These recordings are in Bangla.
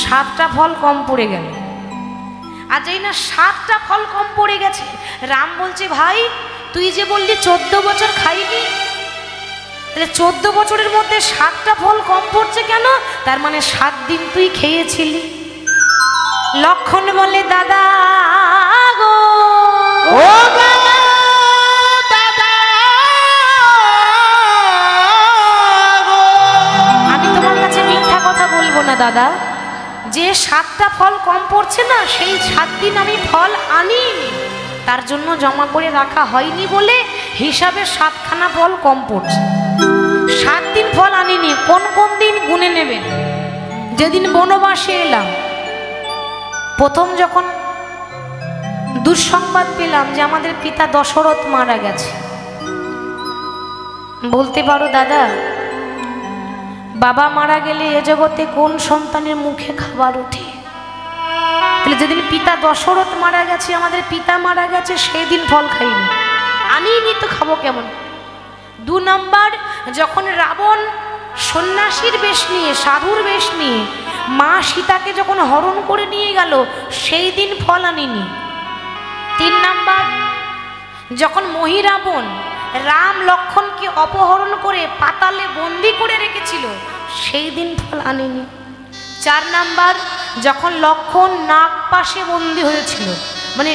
7টা ফল কম পড়ে গেল। আর যেই না 7টা ফল কম পড়ে গেছে, রাম বলছে ভাই তুই যে বললি 14 বছর খাইনি, তাহলে 14 বছরের মধ্যে 7টা ফল কম পড়ছে কেন? তার মানে 7 দিন তুই খেয়েছিলি। লক্ষণ বলে দাদা গো, ও দাদা, আমি তোমার কাছে মিথ্যা কথা বলবো না দাদা, যে 7টা ফল কম পড়ছে না সেই 7 দিন আমি ফল আনিনি, তার জন্য জমা করে রাখা হয়নি বলে হিসাবে 7খানা ফল কম পড়ছে। 7 দিন ফল আনিনি, কোন কোন দিন গুনে নেবেন। যেদিন বনবাসে এলাম, প্রথম যখন দুঃসংবাদ পেলাম যে আমাদের পিতা দশরথ মারা গেছে, বলতে পারো দাদা বাবা মারা গেলে এ জগতে কোন সন্তানের মুখে খাবার ওঠে? তাহলে যেদিন পিতা দশরথ মারা গেছে, আমাদের পিতা মারা গেছে, সেই দিন ফল খাইনি, আনিনি তো খাবো কেমন? 2 নম্বর, যখন রাবণ সন্ন্যাসীর বেশ নিয়ে, সাধুর বেশ নিয়ে মা সীতাকে যখন হরণ করে নিয়ে গেল, সেই দিন ফল আনিনি। 3 নম্বর, যখন মহিরাবণ রাম লক্ষণকে অপহরণ করে পাতালে বন্দি করে রেখেছিল, সেই দিন ফল আনিনি। 4 নম্বর, যখন লক্ষণ নাগ পাশে বন্দি হয়েছিল, মানে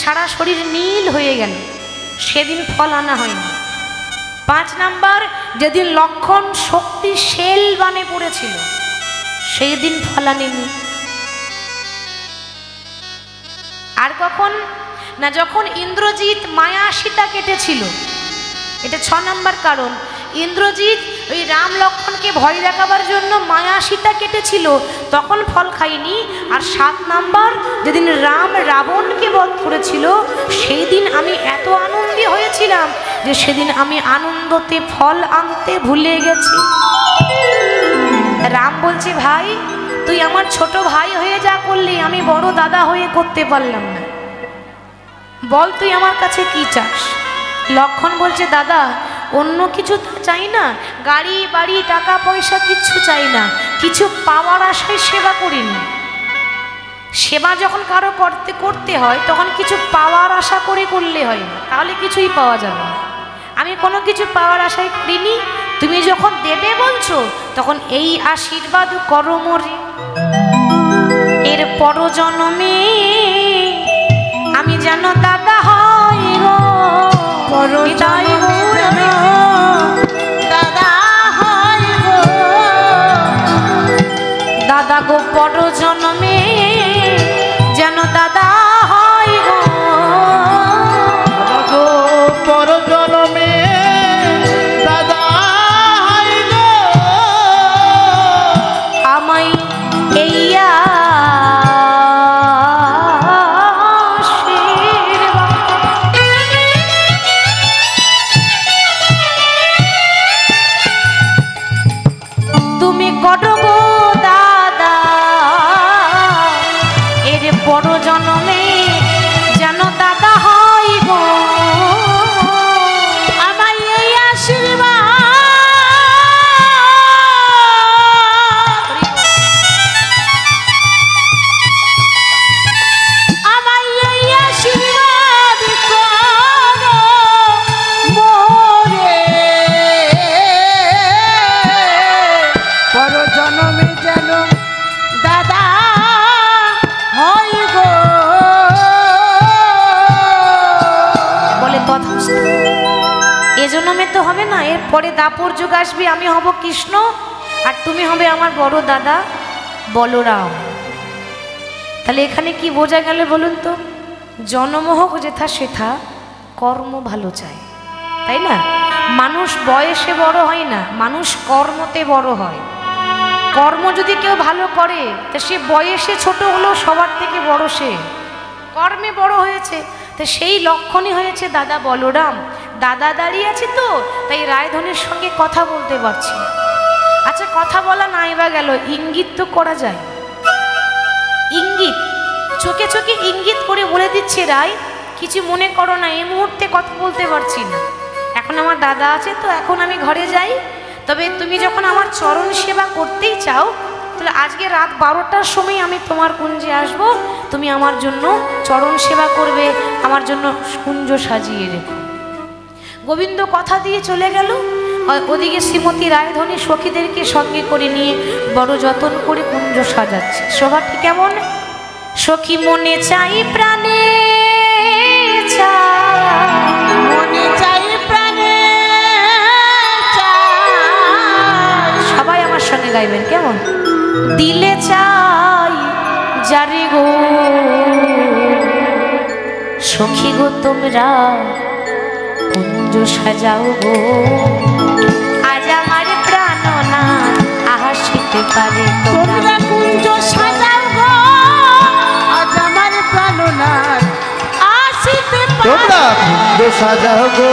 সারা শরীর নীল হয়ে গেল, সেদিন ফল আনা হয়নি। 5 নম্বর, যেদিন লক্ষণ শক্তি শেল বানে পড়েছিল, সেই দিন ফল আনেনি। আর কখন না, যখন ইন্দ্রজিৎ মায়া সীতা কেটেছিল, এটা 6 নম্বর কারণ। ইন্দ্রজিৎ ওই রাম লক্ষণকে ভয় দেখাবার জন্য মায়া সীতা কেটেছিল, তখন ফল খাইনি। আর 7 নম্বর, যেদিন রাম রাবণকে বধ করেছিল, সেই দিন আমি এত আনন্দী হয়েছিলাম যে সেদিন আমি আনন্দতে ফল আনতে ভুলে গেছি। রাম বলছে ভাই তুই আমার ছোট ভাই হয়ে যা করলি, আমি বড় দাদা হয়ে করতে পারলাম না, বল তুই আমার কাছে কি চাস? লক্ষণ বলছে দাদা অন্য কিছু চাই না, গাড়ি বাড়ি টাকা পয়সা কিচ্ছু চাই না, কিছু পাওয়ার আশায় সেবা করিনি। সেবা যখন কারো করতে হয় তখন কিছু পাওয়ার আশা করে করলে হয় না, তাহলে কিছুই পাওয়া যাবে না। আমি কোনো কিছু পাওয়ার আশায় করিনি, তুমি যখন দেবে বলছো তখন এই আশীর্বাদ করো মোরে, এর পরজন্মে আমি যেন দাদা হই গো, দাদা হই গো, দাদা গো পরজন্মে যেন দাদা হই গো, পরজন্মে দাদা হই গো, আমায় এইয়া তুমি করো গো দাদা, এর পরজন্মে যেন দাদা হই গো, আমায় এই আশীর্বাদ, আমায় এই আশীর্বাদ করো মোরে, পরজন্মে যেন দাদা হই গো। বলে তথাস্তু। এ জন্মে তো হবে না, এরপরে দাপর যুগ আসবে, আমি হব কৃষ্ণ আর তুমি হবে আমার বড় দাদা বলরাম। তাহলে এখানে কি বোঝা গেল বলুন তো? জন্ম হোক যেথা সেথা, কর্ম ভালো চাই, তাই না? মানুষ বয়সে বড় হয় না, মানুষ কর্মতে বড় হয়। কর্ম যদি কেউ ভালো করে তা সে বয়সে ছোট হলেও সবার থেকে বড়, সে কর্মে বড় হয়েছে, তো সেই লক্ষণই হয়েছে দাদা বলরাম। দাদা দাঁড়িয়ে আছে তো, তাই রায়ধনের সঙ্গে কথা বলতে পারছি। আচ্ছা কথা বলা নাই বা গেল, ইঙ্গিত তো করা যায়, ইঙ্গিত চোখে চোখে ইঙ্গিত করে বলে দিচ্ছে রায় কিছু মনে করো না, এই মুহূর্তে কথা বলতে পারছি না, এখন আমার দাদা আছে তো এখন আমি ঘরে যাই, তবে তুমি যখন আমার চরণ সেবা করতেই চাও তাহলে আজকে রাত 12টার সময় আমি তোমার কুঞ্জে আসব, তুমি আমার জন্য চরণ সেবা করবে, আমার জন্য কুঞ্জ সাজিয়ে রেখো। গোবিন্দ কথা দিয়ে চলে গেল। ওদিকে শ্রীমতী রায়ধনী সখীদেরকে সঙ্গে করে নিয়ে বড় যত্ন করে কুঞ্জ সাজাচ্ছে। শোভাটি কেমন? সখী মনে চাই প্রাণে মনে চাই প্রাণে সবাই আমার সঙ্গে গাইবেন কেমন? দিলে চাই যারে গো সখী গো তোমরা কুঞ্জ সাজাও গো, আজ আমার প্রাণনা আসিতে পারে তোমরা কুঞ্জ সাজাও গো, আজ আমার প্রাণনাথ আসিতে পারে। তোমরা কুঞ্জ সাজাও গো,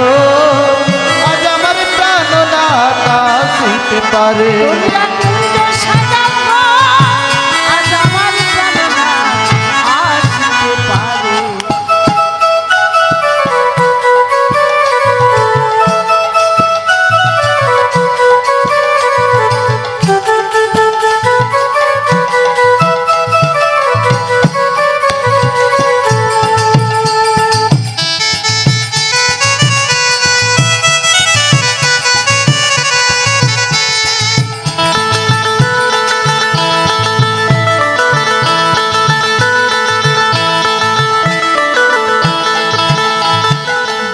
আজ আমার প্রাণনাথ আসিতে পারে। তোমরা কুঞ্জ সাজাও গো, আজ আমার প্রাণনাথ আসিতে পারে।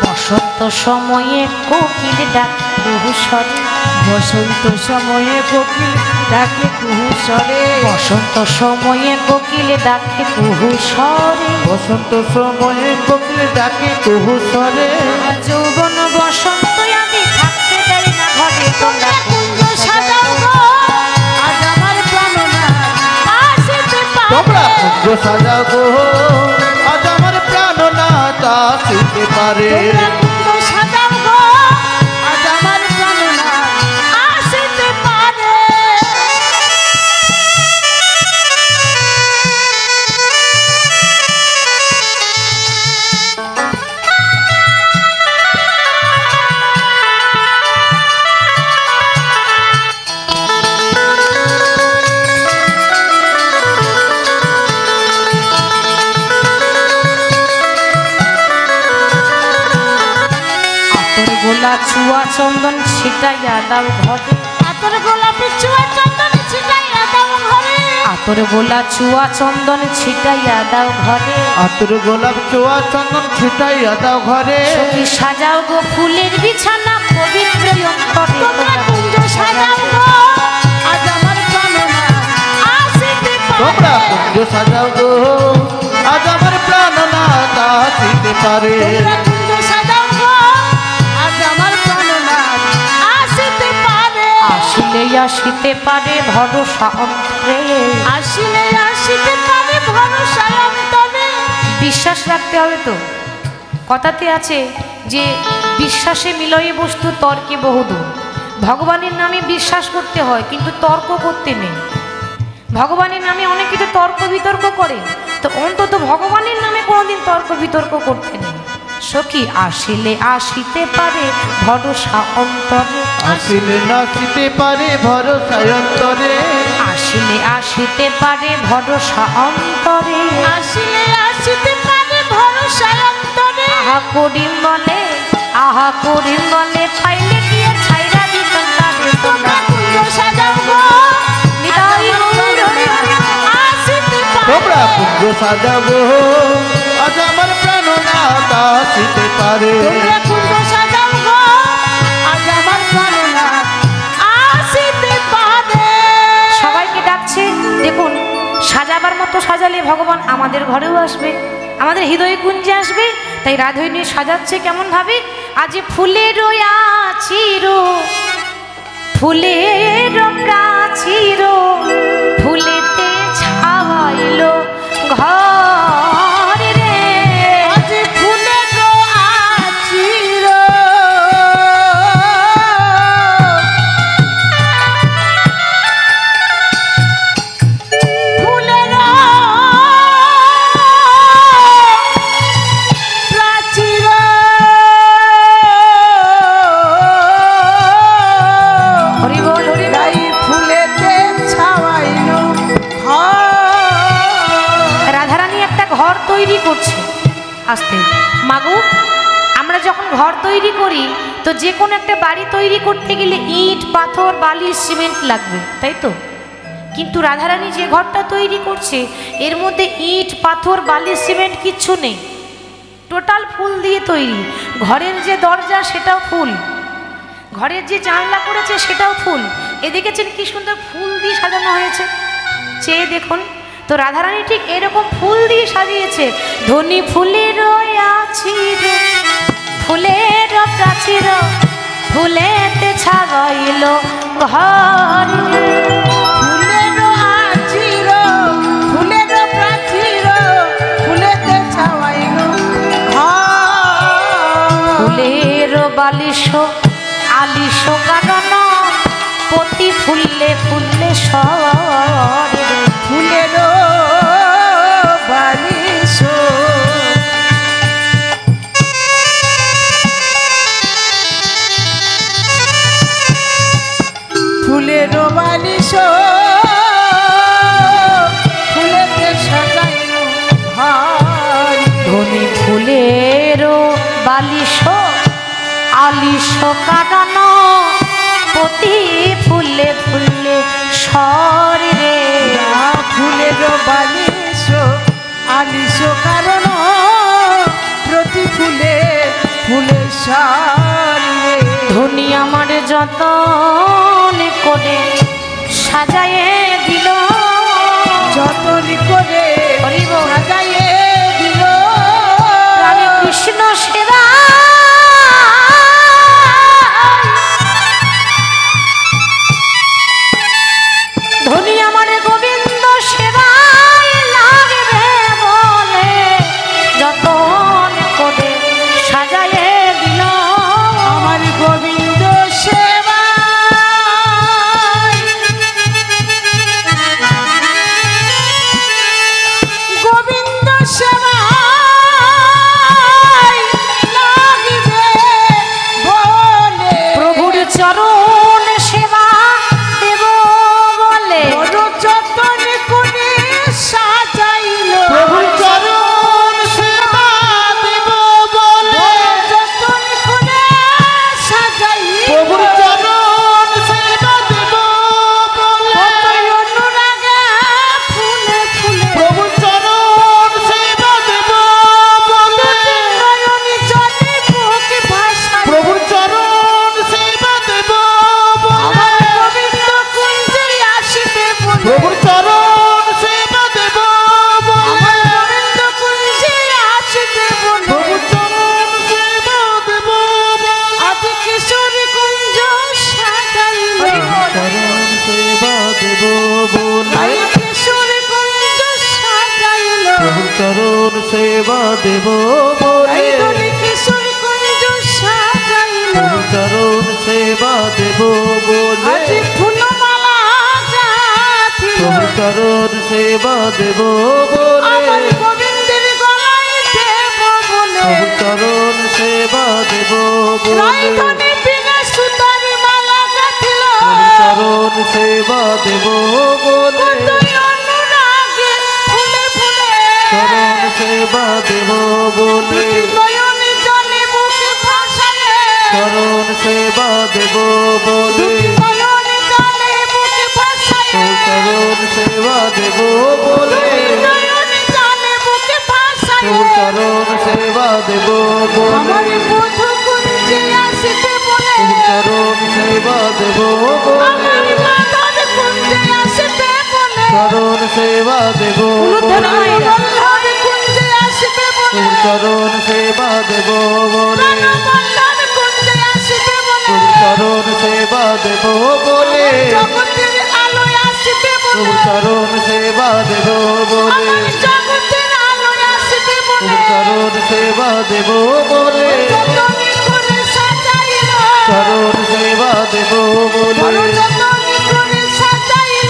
বসন্ত সময়ে কোকিল ডাকে কুহুসরে, বসন্ত সময়ে কোকিল ডাকে কুহুসরে, বসন্ত সময়ে কোকিল ডাকে কুহুসরে, বসন্ত সময়ে কোকিল ডাকে কুহুসরে। যৌবন বসন্ত আমি থাকতে দেয় না ঘরে, তোমরা কুঞ্জ সাজাও গো, আজ আমার প্রাণনাথ আসিতে পারে। তোমরা কুঞ্জ সাজাও গো, আজ আমার প্রাণনাথ আসিতে পারে। তোমরা কুঞ্জ সাজাও গো, আজ আমার প্রাণনাথ আসিতে পারে। আতর গোলা চুয়া চন্দন ছিটাইয়া দাও ঘরে, আতর গোলাপি চুয়া চন্দন ছিটাইয়া দাও ঘরে, আতর গোলা চুয়া চন্দন ছিটাইয়া দাও ঘরে, আতর গোলাপ চুয়া চন্দন ছিটাইয়া দাও ঘরে। সখী সাজাও গো ফুলের বিছানা পবিত্র অন্তরে, তোমরা কুঞ্জ সাজাও গো, আজ আমার প্রাণনাথ আসিতে পারে। তোমরা কুঞ্জ সাজাও গো, আজ আমার প্রাণনাথ আসিতে পারে। তোমরা কুঞ্জ সাজাও গো, আজ আমার প্রাণনাথ আসিতে পারে। আসিলে আসিতে পারে ভরসা অন্তরে, আসিলে আসিতে পারে ভরসা অন্তরে। বিশ্বাস রাখতে হবে তো। কথাতে আছে যে বিশ্বাসে মিলয়ে বস্তু তর্কে বহুদূর। ভগবানের নামে বিশ্বাস করতে হয়, কিন্তু তর্ক করতে নেই। ভগবানের নামে অনেকে তো তর্ক বিতর্ক করে, তো অন্তত ভগবানের নামে কোনোদিন তর্ক বিতর্ক করতে নেই। সখী আসিলে আসিতে পারে ভরসা অন্তরে, আসিলে আসিতে পারে ভরসা অন্তরে, আসিলে আসিতে পারে ভরসা অন্তরে, আসিলে আসিতে পারে ভরসা অন্তরে। আহা করিম বলে, আহা করিম বলে, পাইলে গিয়ে ছাইরা দিতাম তারে। তোমরা কুঞ্জ সাজাও গো, নিতাই গৌর আসিতে পারে। তোমরা কুঞ্জ সাজাও গো, আজ আমার প্রাণনাথ আসিতে পারে। তোমরা কুঞ্জ সাজাও গো, আজ আমার প্রাণনাথ আসিতে পারে। সবাইকে ডাকছে। দেখুন, সাজাবার মতো সাজালে ভগবান আমাদের ঘরেও আসবে, আমাদের হৃদয় কুঞ্জে আসবে। তাই রাধৈনী সাজাচ্ছে কেমন ভাবে? আজ ফুলের আচির, ফুলের প্রাচীর, ফুলেতে ছাওয়াইল ঘর রে। আজ ফুলের আচির, ফুলের প্রাচীর, হরি বল হরি বল। ফুলেতে ছাওয়াই তৈরি করছে আস্তে। মাগো, আমরা যখন ঘর তৈরি করি তো যে কোনো একটা বাড়ি তৈরি করতে গেলে ইট, পাথর, বালি, সিমেন্ট লাগবে, তাই তো? কিন্তু রাধারানী যে ঘরটা তৈরি করছে এর মধ্যে ইট, পাথর, বালি, সিমেন্ট কিচ্ছু নেই, টোটাল ফুল দিয়ে তৈরি। ঘরের যে দরজা সেটাও ফুল, ঘরের যে জানলা করেছে সেটাও ফুল। এ দেখেছেন কি সুন্দর ফুল দিয়ে সাজানো হয়েছে, চেয়ে দেখুন। তো রাধারানী ঠিক এরকম ফুল দিয়ে সাজিয়েছে। ধনী ফুলের আছির, ফুলের প্রাচীর, ফুলেতে ছাগাইল ঘর। ফুলের আচির, ফুলের প্রাচীর, ফুলেতে ছাওয়াইল ঘর। ফুলের বালিশ আলিশ কারণ প্রতি ফুললে ফুললে সর। ফুলের বালিশ, ফুলের বালিশ, ফুলেতে সাজাইল ঘর। ধনী ফুলের বালিশ আলিশ কারণ প্রতি ফুলে ফুলে সর রে। ফুলের বালিশ আলিশ কারণ প্রতি ফুলে ফুলে সারে। ধনী আমার যতন করে সাজায়ে দিল, যতন করে সাজাইয়ে দিল রানী কৃষ্ণ সেবা। ধনী আমার গোবিন্দ সেবায় লাগবে বলে যতন করে সাজায়ে দিল। আমার গোবিন্দ সেবা, গোবিন্দ সেবা লাগবে বলে প্রভুর চরণ সেবা দেব বলে বড় যতন করে সাজাইল। প্রভুর চরণ সেবা দেব বলে, যতন করে সাজাইল। প্রভুর চরণ সেবা দেব বলে, কতই অনুরাগে ফুলে ফুলে প্রভুর চরণ সেবা দেব বলে, নয়নি জলে বুকে ভাসায়। প্রভুর চরণ সেবা দেব বলে, আমার গোবিন্দ কুঞ্জে আসিতে বলে। প্রভুর চরণ সেবা দেব আমার বলে, গোবিন্দ কুঞ্জে আসিতে বলে। প্রভুর চরণ সেবা দেব বলে, আজ কিশোর কুঞ্জ সাজাইল। চরণ সেবা দেব বলে, আজ কিশোর কুঞ্জ সাজাইল। প্রভুর চরণ সেবা দেব বলে, এই দলে কিশোর কুঞ্জ সাজাইল। প্রভুর চরণ সেবা দেব বলে, আজ ফুলমালা গাঁথিল। প্রভুর চরণ সেবা দেব আমার বলে, গোবিন্দের গলায় দেব বলে। প্রভুর চরণ সেবা দেব বলে, রাইধনে বিনা সুতার মালা গাঁথিল। প্রভুর চরণ সেবা দেব বলে, কতই অনুরাগে ফুলে ফুলে চরণ সেবা দেব বলে, নয়নে জলে বুকে ভাসায়। চরণ সেবা দেব বলে, নয়নে জলে বুকে ভাসায়। চরণ সেবা দেব বলে, নয়নে জলে বুকে ভাসায়। চরণ সেবা দেব বলে, আমার বধূ কুঞ্জে আসিতে বলে। চরণ সেবা দেব বলে, আমার মাধব কুঞ্জে আসিতে বলে। চরণ সেবা দেব বলে, বল্লভ কুঞ্জে আসিতে বলে। চরণ সেবা দেব বলে, বল্লভ কুঞ্জে আসিতে বলে। চরণ সেবা দেব বলে, জগতের আলোয় আসিতে বলে। চরণ সেবা দেব বলে, আমার জগতের আলোয় আসিতে বলে। চরণ সেবা দেব বলে, যতনে করে সাজাইল। চরণ সেবা দেব বড় বলে, যতনে করে সাজাইল।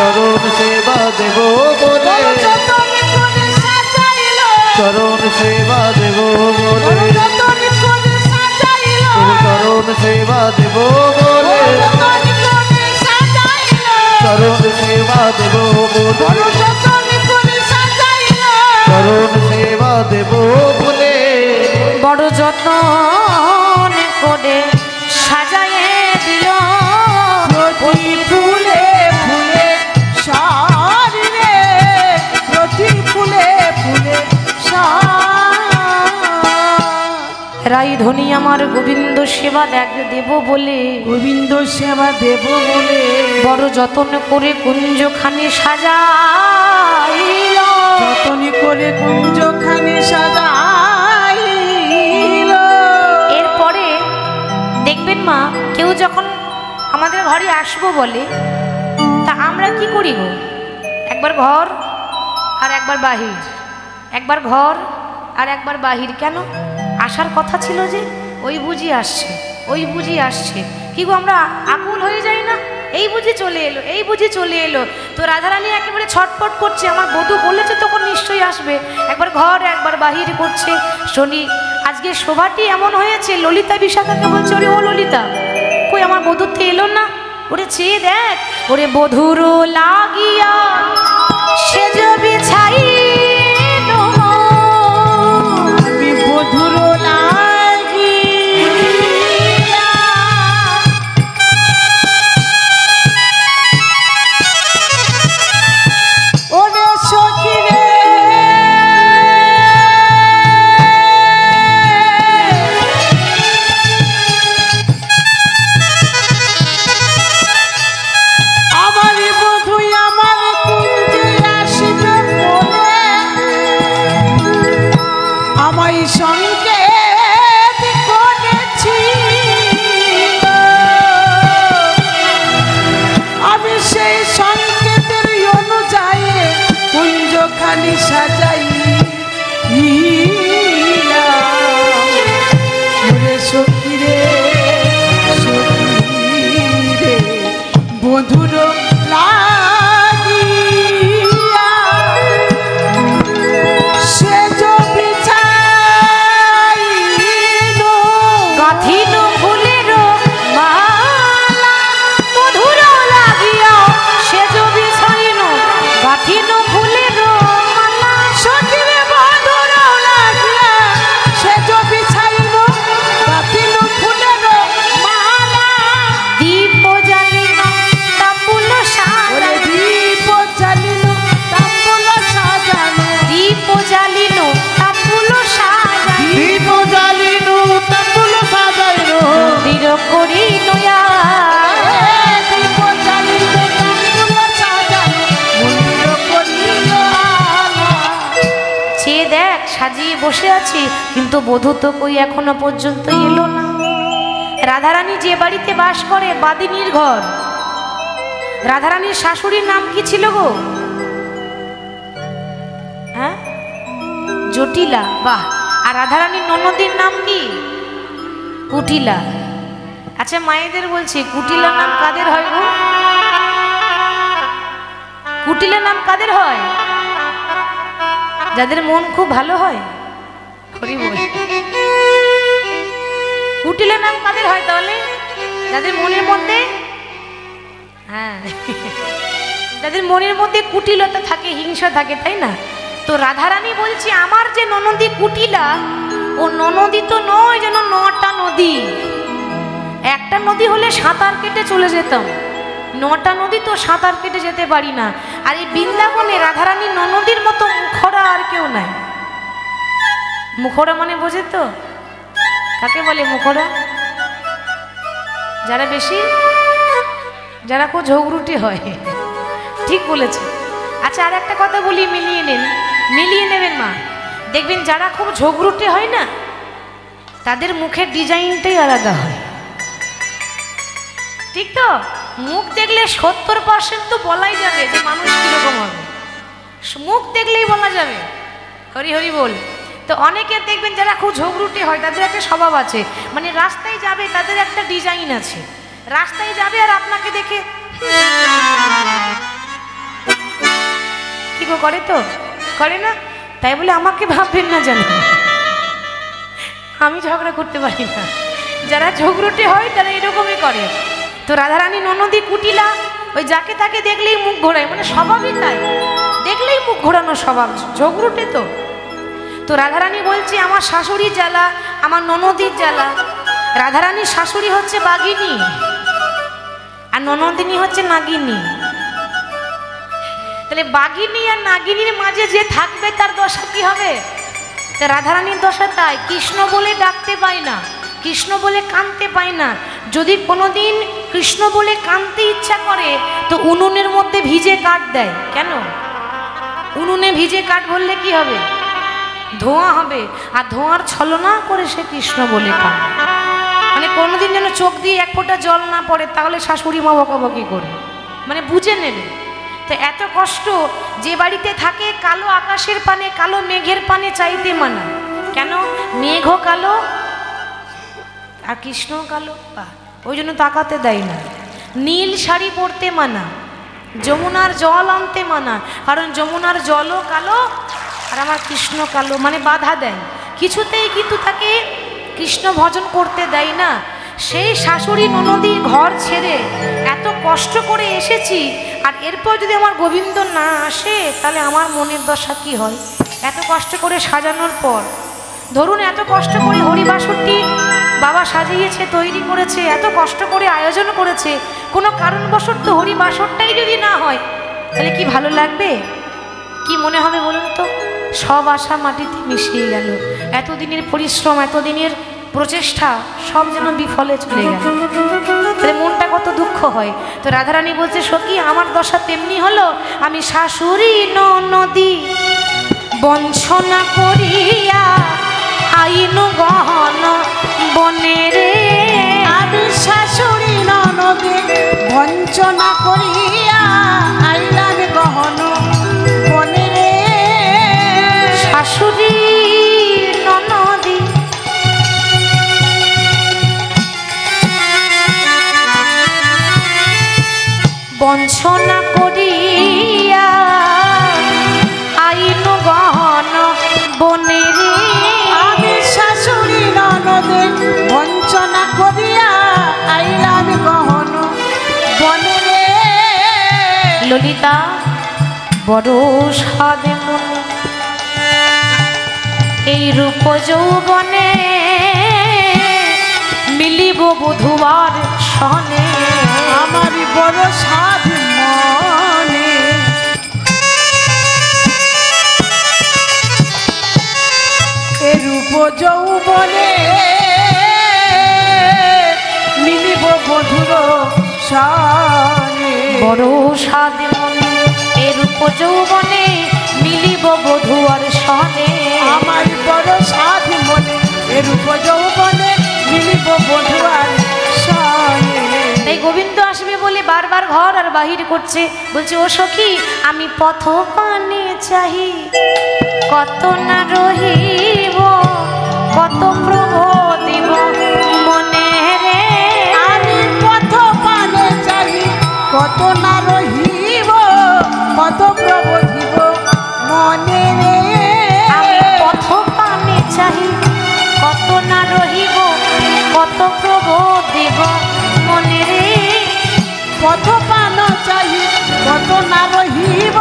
চরণ সেবা দেব বড় বলে, যতনে করে সাজাইল। চরণ সেবা দেব বড় বলে, যতনে করে সাজাইল। চরণ সেবা দেব বড় বলে, যতনে করে সাজাইল। চরণ সেবা দেব বড় বলে, যতনে করে সাজাইল। চরণ সেবা দেব বলে বড় যত্ন করে সাজায়ে দিল প্রতি ফুলে ফুলে সার রে, প্রতি ফুলে ফুলে সার। রাই ধনী আমার গোবিন্দ সেবা দেব বলে, গোবিন্দ সেবা দেব বলে বড় যত্ন করে কুঞ্জখানি সাজাইল, যতন করে কুঞ্জখানি সাজাইল। এরপরে দেখবেন মা, কেউ যখন আমাদের ঘরে আসবো বলে, তা আমরা কি করি গো? একবার ঘর আর একবার বাহির, একবার ঘর আর একবার বাহির। কেন? আসার কথা ছিল যে ওই বুঝি আসছে, ওই বুঝি আসছে। কি গো, আমরা আকুল হয়ে যাই না? এই বুঝি চলে এলো, এই বুঝি চলে এলো। তো রাধারানী একেবারে ছটপট করছে, আমার বধূ বলেছে তখন নিশ্চয়ই আসবে। একবার ঘর একবার বাহির করছে। শনি আজকে শোভাটি এমন হয়েছে, ললিতা বিশাখাকে বলছে, ওরে ও ললিতা, কই আমার বধূতে এলো না? ওরে চেয়ে দেখ, ওরে বধুর লাগিয়া সেজ বিছাই, আমি বধুর লাগিয়া ওরে সখী রে, আমারই বধূ আমার কুঞ্জে আসিবে বলে আমায় সংকেত করেছি। আমি সেই সংকেতের অনুযায়ী কুঞ্জখানি সাজাই সখী রে, সখী রে, বধুর লাগিয়া সেজ বিছাইল, গাঁথিল ফুলের মালা, মধুর লাগিয়া সেজ বিছাইল, গাঁথিল ফুলের মালা। সখী রে, বধুর লাগিয়া সেজ বিছাইল, গাঁথিল ফুলের মালা। দীপ জ্বালিল তাম্বুল ওরে সাজাইল, দীপ জ্বালিল তাম্বুল সাজানো, দীপ জ্বালিল তাম্বুল সাজাইল, দীপ জ্বালিনু তাম্বুল সাজাইনু মন্দির করিল দীপ জ্বালিল তাম্বুল সাজানো, মন্দির করিল আলো। চেয়ে দেখ, সাজিয়ে বসে আছি, কিন্তু বধূ তো কই এখনো পর্যন্ত এলো না। রাধারানী যে বাড়িতে বাস করে, বাদিনীর ঘর। রাধারানীর শাশুড়ির নাম কি ছিল গো? হ্যাঁ, জটিলা। বাহ। আর রাধারানীর ননদীর নাম কি? কুটিলা। আচ্ছা মায়েদের বলছি, কুটিলা নাম কাদের হয় গো? কুটিলা নাম কাদের হয়? যাদের মন খুব ভালো হয়। হরি বল। কুটিলা নাম কাদের হয় তাহলে? যাদের মনের মধ্যে, হ্যাঁ, যাদের মনের মধ্যে কুটিলতা থাকে, হিংসা থাকে, তাই না? তো রাধারানী বলছি, আমার যে ননদী কুটিলা, ও ননদী তো নয় যেন 9টা নদী। একটা নদী হলে সাঁতার কেটে চলে যেতাম, 9টা নদী তো সাঁতার কেটে যেতে পারি না। আর এই বৃন্দাবনে রাধারানী ননদীর মতো মুখরা আর কেউ নাই। মুখরা মানে বোঝে তো? কাকে বলে মুখরা? যারা বেশি, যারা খুব ঝগড়ুটে হয়। ঠিক বলেছে। আচ্ছা আর একটা কথা বলি, মিলিয়ে নেন, মিলিয়ে নেবেন মা। দেখবেন যারা খুব ঝগড়ুটে হয় না, তাদের মুখের ডিজাইনটাই আলাদা হয়। ঠিক তো? মুখ দেখলে 70% তো বলাই যাবে যে মানুষ কিরকম হবে, মুখ দেখলেই বলা যাবে। হরি হরি বল। তো অনেকে দেখবেন যারা খুব ঝগড়ুটে হয়, তাদের একটা স্বভাব আছে, মানে রাস্তায় যাবে তাদের একটা ডিজাইন আছে। রাস্তায় যাবে আর আপনাকে দেখে কি গো করে, তো করে না? তাই বলে আমাকে ভাববেন না যেন আমি ঝগড়া করতে পারি না। যারা ঝগড়ুটে হয় তারা এরকমই করে। তো রাধারানী ননদী কুটিলা ওই যাকে তাকে দেখলেই মুখ ঘোরায়, মানে স্বভাবই তাই, দেখলেই মুখ ঘোরানো স্বভাব, ঝগড়ুটে। তো তো রাধারানী বলছে আমার শাশুড়ির জ্বালা, আমার ননদির জ্বালা। রাধারানীর শাশুড়ি হচ্ছে বাঘিনী আর ননদিনী হচ্ছে নাগিনী। তাহলে বাঘিনী আর নাগিনীর মাঝে যে থাকবে তার দশা কি হবে? তা রাধারানীর দশা তাই, কৃষ্ণ বলে ডাকতে পায় না, কৃষ্ণ বলে কাঁদতে পায় না। যদি কোনোদিন কৃষ্ণ বলে কাঁদতে ইচ্ছা করে তো উনুনের মধ্যে ভিজে কাঠ দেয়। কেন? উনুনে ভিজে কাঠ ভরলে কি হবে? ধোঁয়া হবে, আর ধোঁয়ার ছলনা করে সে কৃষ্ণ বলে কাঁদে। মানে কোনোদিন যেন চোখ দিয়ে এক ফোঁটা জল না পড়ে, তাহলে শাশুড়ি মা বকাবকি করে, মানে বুঝে নেবে। তো এত কষ্ট, যে বাড়িতে থাকে কালো আকাশের পানে কালো মেঘের পানে চাইতে মানা। কেন? মেঘও কালো আর কৃষ্ণ কালো, ওই জন্য তাকাতে দেয় না। নীল শাড়ি পরতে মানা, যমুনার জল আনতে মানা, কারণ যমুনার জলও কালো আর আমার কৃষ্ণ কালো, মানে বাধা দেয় কিছুতেই, কিন্তু তাকে কৃষ্ণ ভজন করতে দেয় না। সেই শাশুড়ি ননদীর ঘর ছেড়ে এত কষ্ট করে এসেছি, আর এরপর যদি আমার গোবিন্দ না আসে তাহলে আমার মনের দশা কি হয়? এত কষ্ট করে সাজানোর পর, ধরুন এত কষ্ট করে হরিবাসরটি বাবা সাজিয়েছে, তৈরি করেছে, এত কষ্ট করে আয়োজন করেছে, কোনো কারণবশত হরিবাসরটাই যদি না হয় তাহলে কি ভালো লাগবে? কি মনে হবে বলুন তো? সব আশা মাটিতে মিশিয়ে গেল, এতদিনের পরিশ্রম, এতদিনের প্রচেষ্টা সব যেন বিফলে চলে গেল। তাহলে মনটা কত দুঃখ হয়। তো রাধারানী বলছে, সখী আমার দশা তেমনি হলো, আমি শাশুড়ি ননদি বঞ্চনা করিয়া আইন গহন বনে রে। আমি শাশুড়ি ননদে বঞ্চনা করিয়া আইলাম গহন বনে রে। শাশুড়ি ননদি বঞ্চনা করিয়া আইন গহন বনে রে। আমি শাশুড়ি ননদে বঞ্চনা করিয়া আইলাম গহন বনে রে। ললিতা বড় সাদে মনে এই রূপ যৌবনে মিলিব বধুবার সনে। আমার বড় সাধ মনে এ রূপ যৌবনে মিলিব বধুর সনে। বড় সাদে মনে এই রূপ যৌবনে মিলিব বধুয়ার সনে। আমার বড় সাধ মনে এ রূপ যৌবনে মিলিব বধুয়ার সনে। তাই গোবিন্দ আসবে বলে বারবার ঘর আর বাহির করছে, বলছে ও সখী আমি পথ পানে চাহি, কত না রহিব, কত প্রবোধিব মনে রে। আমি পথ পানে চাহি, কত না রহিব, কত প্রবোধিব মনে রে। আমি পথ পানে চাহি, কত না রহিব, কত প্রবোধিব মনে রে। পথ পান চাহি, কত না রহিব,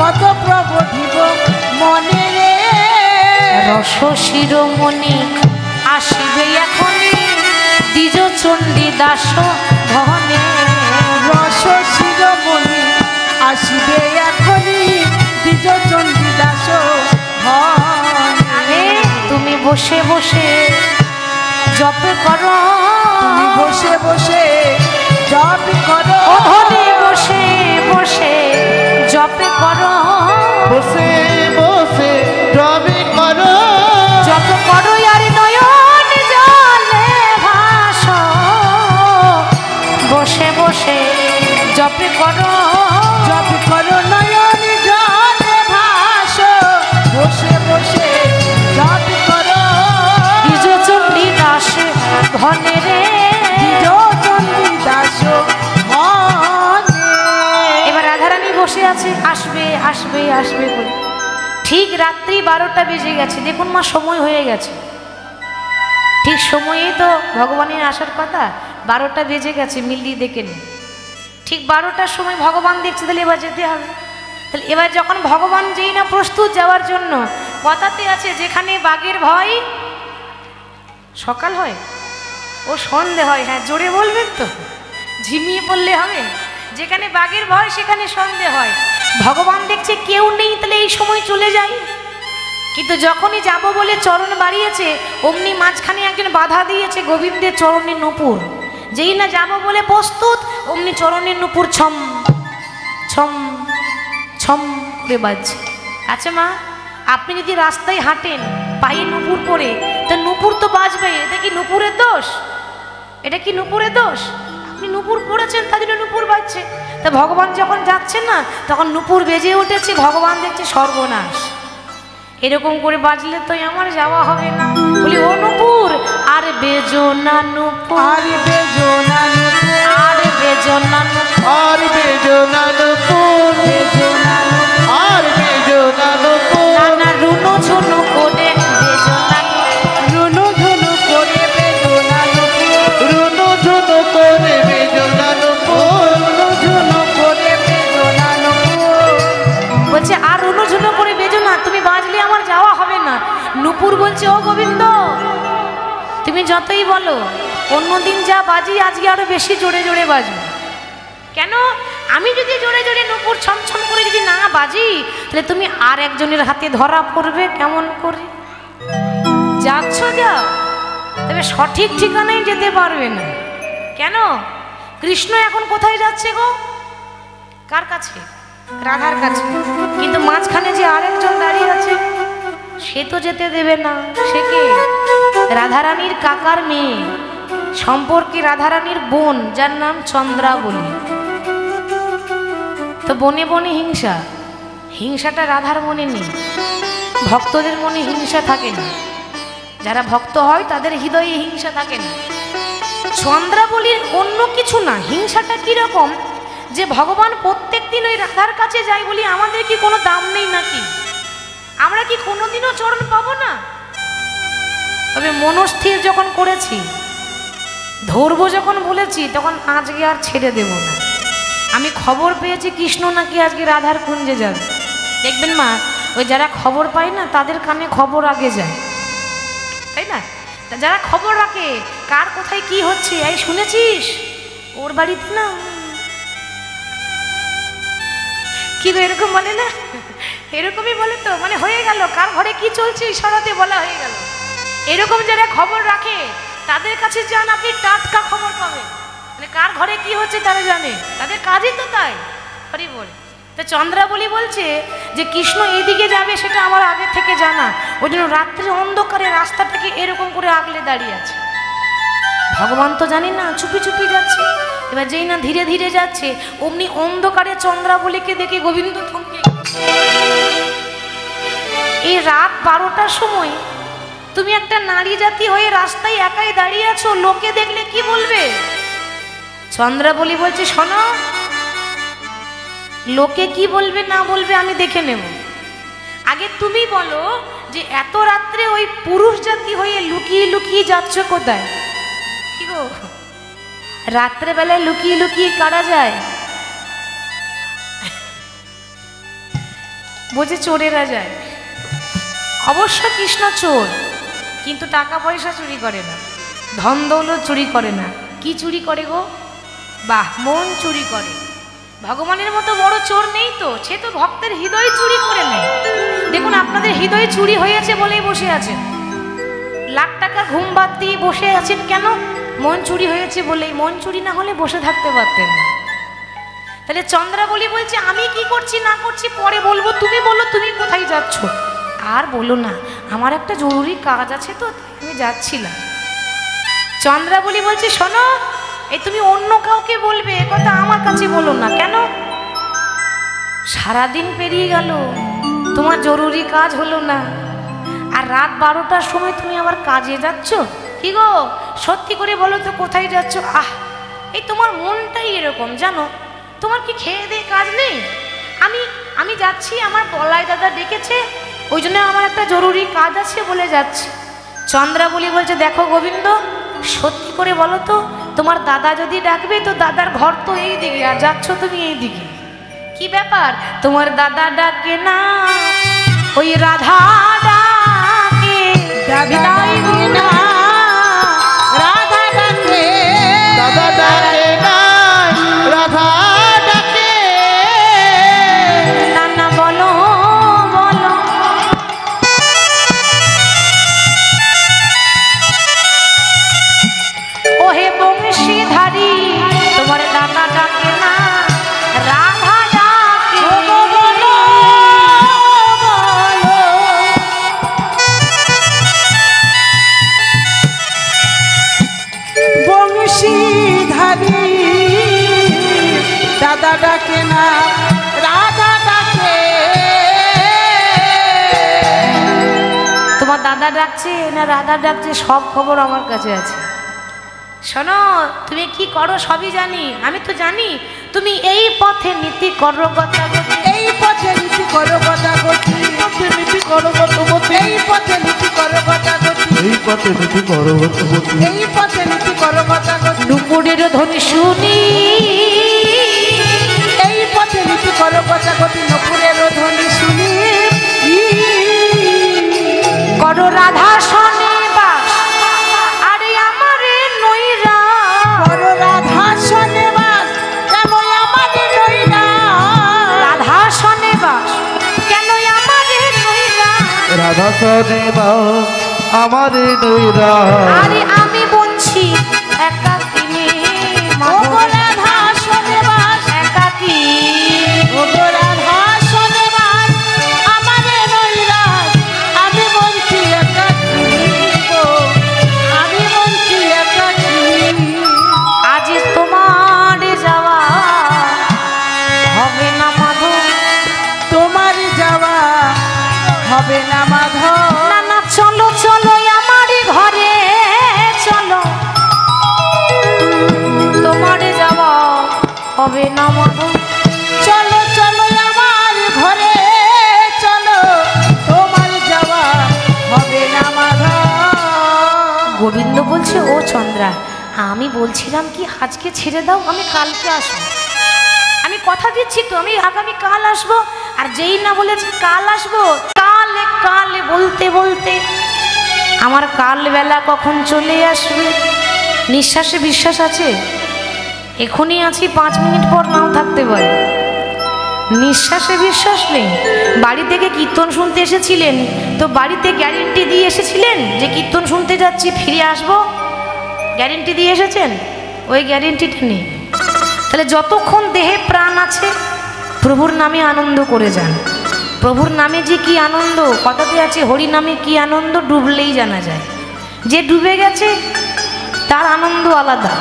কত প্রবোধিব মনে রে। রস শিরোমণি আসিবে এখনি, দ্বিজ চণ্ডী দাস ধনে। রস শিরোমণি আসিবে এখনি, দ্বিজ চণ্ডী দাস ধনে। তুমি বসে বসে জপ করো, তুমি বসে বসে জপ করো, ও ধনে বসে বসে জপ করো, বসে বসে রবি করো, জপ করো আর নয়ন জলে ভাসো। বসে বসে জপ করো, জপ করো নয়ন জলে ভাসো। বসে বসে জপ করো, দ্বিজ চণ্ডী দাস ধনে রে। দ্বিজ চণ্ডী দাস ধনে। এবার রাধারানী বসে আছে, আসবে আসবে আসবে বলে। ঠিক রাত্রি 12টা বেজে গেছে, দেখুন মা সময় হয়ে গেছে, ঠিক সময়েই তো ভগবানের আসার কথা। 12টা বেজে গেছে, মিল্লি দেখে নি। ঠিক 12টার সময় ভগবান দেখছে, তাহলে এবার যেতে হবে। তাহলে এবার যখন ভগবান যেই না প্রস্তুত যাওয়ার জন্য, কথাতে আছে যেখানে বাঘের ভয় সকাল হয় ও সন্ধে হয়। হ্যাঁ, জোরে বলবেন তো, ঝিমিয়ে পড়লে হবে। যেখানে বাঘের ভয় সেখানে সন্ধে হয়। ভগবান দেখছে কেউ নেই, তাহলে এই সময় চলে যায়। কিন্তু যখনই যাব বলে চরণ বাড়িয়েছে, অমনি মাঝখানে একজন বাধা দিয়েছে গোবিন্দের চরণে নূপুর। যেই না যাব বলে প্রস্তুত, অমনি চরণে নূপুর ছম ছম ছম করে বাজছে। আচ্ছা মা, আপনি যদি রাস্তায় হাঁটেন পায়ে নূপুর পরে, তা নূপুর তো বাজবে। এটা কি নূপুরের দোষ? এটা কি নূপুরের দোষ? আপনি নূপুর পড়েছেন, তার জন্য নূপুর বাজছে। তা ভগবান যখন যাচ্ছেন না, তখন নূপুর বেজে উঠেছে। ভগবান দেখছে সর্বনাশ, এরকম করে বাজলে তো আমার যাওয়া হবে না। বলি ও নূপুর, আর বেজো না নূপুর, আর বেজো না নূপুর, আর বেজো না নূপুর, আর বেজো না নূপুর, বেজো না নূপুর, আর বেজো না নূপুর, নানা রুনো ঝুনো করে বেজো না নূপুর, রুনু ঝুনু করে বেজো না নূপুর, রুনু ঝুনু করে বেজো না নূপুর, রুনু ঝুনু করে বেজো না নূপুর। বলছে আর রুনো ঝুনো করে বেজো না, তুমি বাজলে আমার যাওয়া হবে না। নূপুর বলছে ও গোবিন্দ, তুমি যতই বলো অন্যদিন যা বাজি আজকে আরো বেশি জোরে জোরে বাজবে। কেন? আমি যদি জোরে জোরে নূপুর ছমছম করে যদি না বাজি, তাহলে তুমি আর একজনের হাতে ধরা পড়বে কেমন করে? যাচ্ছ যাও, তবে সঠিক ঠিকানায় যেতে পারবে না। কেন? কৃষ্ণ এখন কোথায় যাচ্ছে গো? কার কাছে? রাধার কাছে। কিন্তু মাঝখানে যে আরেকজন দাঁড়িয়ে আছে, সে তো যেতে দেবে না। সে কে? রাধারানীর কাকার মেয়ে, সম্পর্কে রাধারানীর বোন, যার নাম চন্দ্রাবলী। তো বনে বনে হিংসা, হিংসাটা রাধার মনে নেই। ভক্তদের মনে হিংসা থাকে না, যারা ভক্ত হয় তাদের হৃদয়ে হিংসা থাকে না। চন্দ্রাবলীর অন্য কিছু না, হিংসাটা কিরকম যে ভগবান প্রত্যেক দিন ওই রাধার কাছে যাই বলি, আমাদের কি কোনো দাম নেই নাকি? আমরা কি কোনোদিনও চরণ পাবো না? তবে মনস্থির যখন করেছি, ধরবো যখন বলেছি, তখন আজকে আর ছেড়ে দেব না। আমি খবর পেয়েছি কৃষ্ণ নাকি আজকে রাধার কুঞ্জে যাবে। দেখবেন মা, ওই যারা খবর পায় না তাদের কানে খবর আগে যায়, তাই না? তা যারা খবর রাখে কার কোথায় কি হচ্ছে, এই শুনেছিস ওর বাড়িতে না কি গো, এরকম বলে না? এরকমই বলে তো, মানে হয়ে গেল কার ঘরে কি চলছে ইশারাতে বলা হয়ে গেল। এরকম যারা খবর রাখে তাদের কাছে যান, আপনি টাটকা খবর পাবেন। মানে কার ঘরে কি হচ্ছে তারা জানে, তাদের কাজই তো তাই। হরি বল। তো চন্দ্রাবলী বলছে যে কৃষ্ণ এইদিকে যাবে সেটা আমার আগে থেকে জানা, ওই জন্য রাত্রে অন্ধকারে রাস্তাটাকে এরকম করে আগলে দাঁড়িয়ে আছে। ভগবান তো জানি না, চুপি চুপি যাচ্ছে। এবার যেই না ধীরে ধীরে যাচ্ছে, অমনি অন্ধকারে চন্দ্রাবলীকে দেখে গোবিন্দ থমকে। এই রাত 12টার সময় তুমি একটা নারী জাতি হয়ে রাস্তায় একাই দাঁড়িয়ে আছো, লোকে দেখলে কি বলবে? চন্দ্রাবলী বলছে শোনো, লোকে কি বলবে না বলবে আমি দেখে নেব। আগে তুমি বলো যে এত রাত্রে ওই পুরুষ জাতি হয়ে লুকিয়ে লুকিয়ে যাচ্ছ কোথায়? কি গো, রাত্রেবেলায় লুকিয়ে লুকিয়ে কারা যায়? বুঝে চোরেরা যায়। অবশ্য কৃষ্ণ চোর, কিন্তু টাকা পয়সা চুরি করে না, ধন দৌলত চুরি করে না। কি চুরি করে গো? বাহ, মন চুরি করে। ভগবানের মতো বড় চোর নেই তো, সে তো ভক্তের হৃদয় চুরি করে নেয়। দেখুন আপনাদের হৃদয় চুরি হয়েছে বলেই বসে আছেন। লাখ টাকা ঘুম বাদ দিয়ে বসে আছেন কেন? মন চুরি হয়েছে বলেই। মন চুরি না হলে বসে থাকতে পারতেন না। তাহলে চন্দ্রাবলী বলছে আমি কি করছি না করছি পরে বলবো, তুমি বলো তুমি কোথায় যাচ্ছ। আর বলো না, আমার একটা জরুরি কাজ আছে তো আমি যাচ্ছিলাম। চন্দ্রাবলী বলছে শোনো, এই তুমি অন্য কাউকে বলবে, কথা আমার কাছে বলো না। কেন? সারাদিন পেরিয়ে গেল, তোমার জরুরি কাজ হলো না, আর রাত 12টার সময় তুমি আবার কাজে যাচ্ছ। কি গো, সত্যি করে বলো তো কোথায় যাচ্ছ? আহ, এই তোমার মনটাই এরকম জানো। তোমার কি খেয়ে দিয়ে কাজ নেই? আমি যাচ্ছি, আমার বলাই দাদা ডেকেছে, ওই জন্য আমার একটা জরুরি কাজ আছে বলে যাচ্ছি। চন্দ্রাবলী বলছে দেখো গোবিন্দ, সত্যি করে বলো তো তোমার দাদা যদি ডাকবে, তো দাদার ঘর তো এই দিকে, আর যাচ্ছ তুমি এই দিকে। কি ব্যাপার? তোমার দাদা ডাকে না, ওই রাধা ডাকে বিদায় বিনা রাধা ডাকে দাদা ডাকে নাই রাধা ডাকে নানা বলো বলো ওহে বংশীধারী তোমার দাদা ডাকে না রাধা ডাকে বলো বংশীধারী দাদা ডাকে না রাধা ডাকে তোমার দাদা ডাকছে না রাধা ডাকছে সব খবর আমার কাছে আছে। শোনো, তুমি কি করো সবই জানি, আমি তো জানি। তুমি এই পথে নীতি করো গতাগতি, এই পথে নীতি করো গতাগতি, নীতি করো গতাগতি, এই পথে নীতি করো গতাগতি, এই পথে নীতি করো গতাগতি, এই পথে নীতি করো গতাগতি, নুপুরের ধ্বনি শুনি এই পথে নীতি করো গতাগতি, নুপুরের ধ্বনি শুনি করো রাধা শনে বাস আরে আমারে নইরা, করো রাধা শনে বাস কেন আমারে নইরা, রাধা শনে বাস কেন আমারে নইরা, রাধা সনে বাস আমারে নইরা, আরে আমি বলছি একাকিনী ওগো রাধা শনে বাস, একাকী ওগো রাধা শনে বাস আমারে নইরা, আমি বলছি একাকী গো, আমি বলছি একাকী, আজ তোমার যাওয়া হবে না মাধব, তোমার যাওয়া হবে না মাধব, না না চলো চলো আমার ঘরে চলো, তোমার যাওয়া হবে না মাধব, চলো চলো আমার ঘরে চলো, তোমার যাওয়া হবে না মাধব। গোবিন্দ বলছে ও চন্দ্রা, আমি বলছিলাম কি আজকে ছেড়ে দাও, আমি কালকে আসবো, আমি কথা দিচ্ছি তো আমি আগামী কাল আসবো। আর যেই না বলেছে কাল আসবো, কালে কালে বলতে বলতে আমার কাল বেলা কখন চলে আসবে। নিঃশ্বাসে বিশ্বাস আছে, এখনই আছি 5 মিনিট পর নাও থাকতে পারে। নিঃশ্বাসে বিশ্বাস নেই। বাড়ি থেকে কীর্তন শুনতে এসেছিলেন তো বাড়িতে গ্যারেন্টি দিয়ে এসেছিলেন যে কীর্তন শুনতে যাচ্ছি ফিরে আসবো, গ্যারেন্টি দিয়ে এসেছেন, ওই গ্যারেন্টিটা নেই। তাহলে যতক্ষণ দেহে প্রাণ আছে প্রভুর নামে আনন্দ করে যান। প্রভুর নামে যে কি আনন্দ, কথাতে আছে হরি নামে কি আনন্দ ডুবলেই জানা যায়। যে ডুবে গেছে তার আনন্দ আলাদা।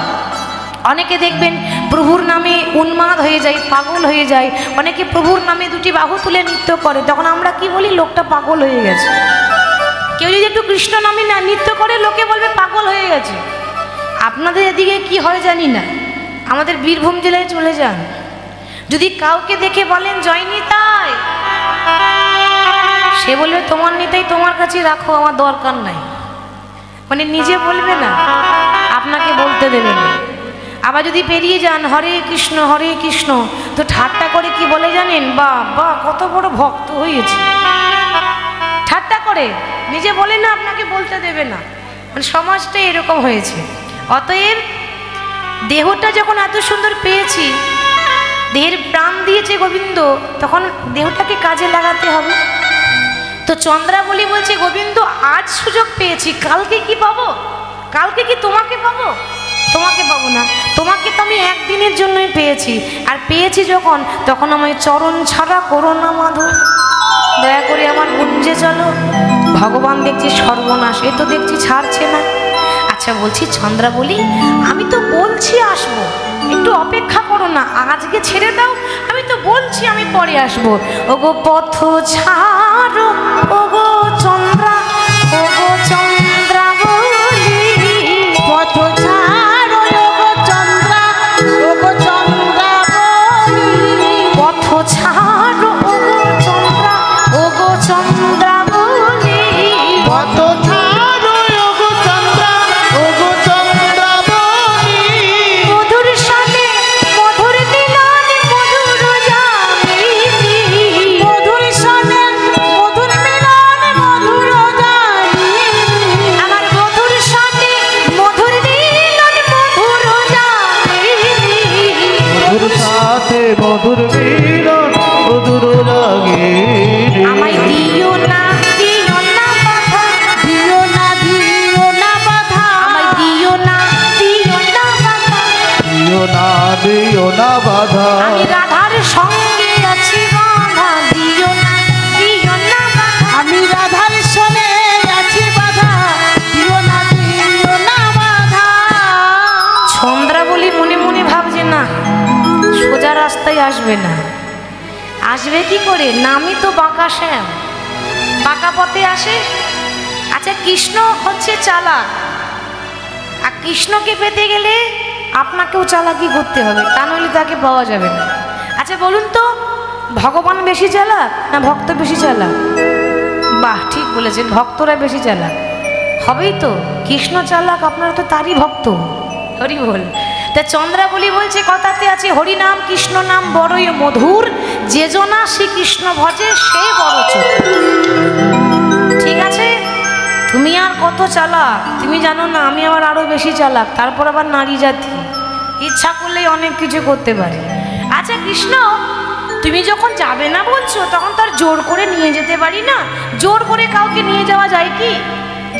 অনেকে দেখবেন প্রভুর নামে উন্মাদ হয়ে যায়, পাগল হয়ে যায়। অনেকে প্রভুর নামে 2টি বাহু তুলে নৃত্য করে, তখন আমরা কি বলি লোকটা পাগল হয়ে গেছে। কেউ যদি একটু কৃষ্ণ নামে না নৃত্য করে লোকে বলবে পাগল হয়ে গেছে। আপনাদের এদিকে কি হয় জানি না, আমাদের বীরভূম জেলায় চলে যান, যদি কাউকে দেখে বলেন জয় নিতাই, সে বলবে তোমার নিতাই তোমার কাছে রাখো, আমার দরকার নাই। মানে নিজে বলবে না, আপনাকে বলতে দেবে না। আবার যদি পেরিয়ে যান হরে কৃষ্ণ, তো ঠাট্টা করে কি বলে জানেন, বা কত বড় ভক্ত হয়েছে, ঠাট্টা করে নিজে বলে না, আপনাকে বলতে দেবে না। মানে সমাজটা এরকম হয়েছে। অতএব দেহটা যখন এত সুন্দর পেয়েছি, দেহের প্রাণ দিয়েছে গোবিন্দ, তখন দেহটাকে কাজে লাগাতে হবে। তো চন্দ্রাবলী বলছে গোবিন্দ আজ সুযোগ পেয়েছি, কালকে কি পাবো? কালকে কি তোমাকে পাবো? তোমাকে পাবো না, তোমাকে তো আমি একদিনের জন্যই পেয়েছি। আর পেয়েছি যখন, তখন আমায় চরণ ছাড়া করো না মাধব, দয়া করে আমার কুঞ্জে চলো। ভগবান দেখছি সর্বনাশ, এ তো দেখছি ছাড়ছে না। আচ্ছা বলছি চন্দ্রাবলী, আমি তো বলছি আসবো, একটু অপেক্ষা করো না, আজকে ছেড়ে দাও, আমি তো বলছি আমি পরে আসবো। ওগো পথ ছাড়ো ওগো চন্দ্রা, ওগো চন্দ্রাবলী, পথ ছাড়ো ওগো চন্দ্রা, ওগো চন্দ্রাবলী, পথ ছাড়ো ওগো চন্দ্রা, ওগো চন্দ্রাবলী, পথ ছাড়ো ওগো চন্দ্রা, ওগো চন্দ্রাবলী, মধুর সানে মধুর মিলন মধুর যামিনী, মধুর সনে মধুর আসবে কি করে? নামই তো বাঁকা শ্যাম, বাঁকা পথে আসে। আচ্ছা, কৃষ্ণ হচ্ছে চালাক, আর কৃষ্ণকে পেতে গেলে আপনাকেও চালাকি করতে হবে, তা নইলে তাকে পাওয়া যাবে না। আচ্ছা বলুন তো, ভগবান বেশি চালাক না ভক্ত বেশি চালাক? বাহ, ঠিক বলেছেন, ভক্তরা বেশি চালাক হবেই তো। কৃষ্ণ চালাক, আপনারা তো তারই ভক্ত। হরি বল। তা চন্দ্রাবলী বলছে, কথাতে আছে, হরি নাম কৃষ্ণ নাম বড়ই মধুর, যে জনা শ্রীকৃষ্ণ ভজে সে বড় চোখ। ঠিক আছে, তুমি আর কত চালাক তুমি জানো না, আমি আবার আরো বেশি চালাক। তারপর আবার নারী জাতি, ইচ্ছা করলেই অনেক কিছু করতে পারে। আচ্ছা কৃষ্ণ, তুমি যখন যাবে না বলছো, তখন তার জোর করে নিয়ে যেতে পারি না? জোর করে কাউকে নিয়ে যাওয়া যায় কি?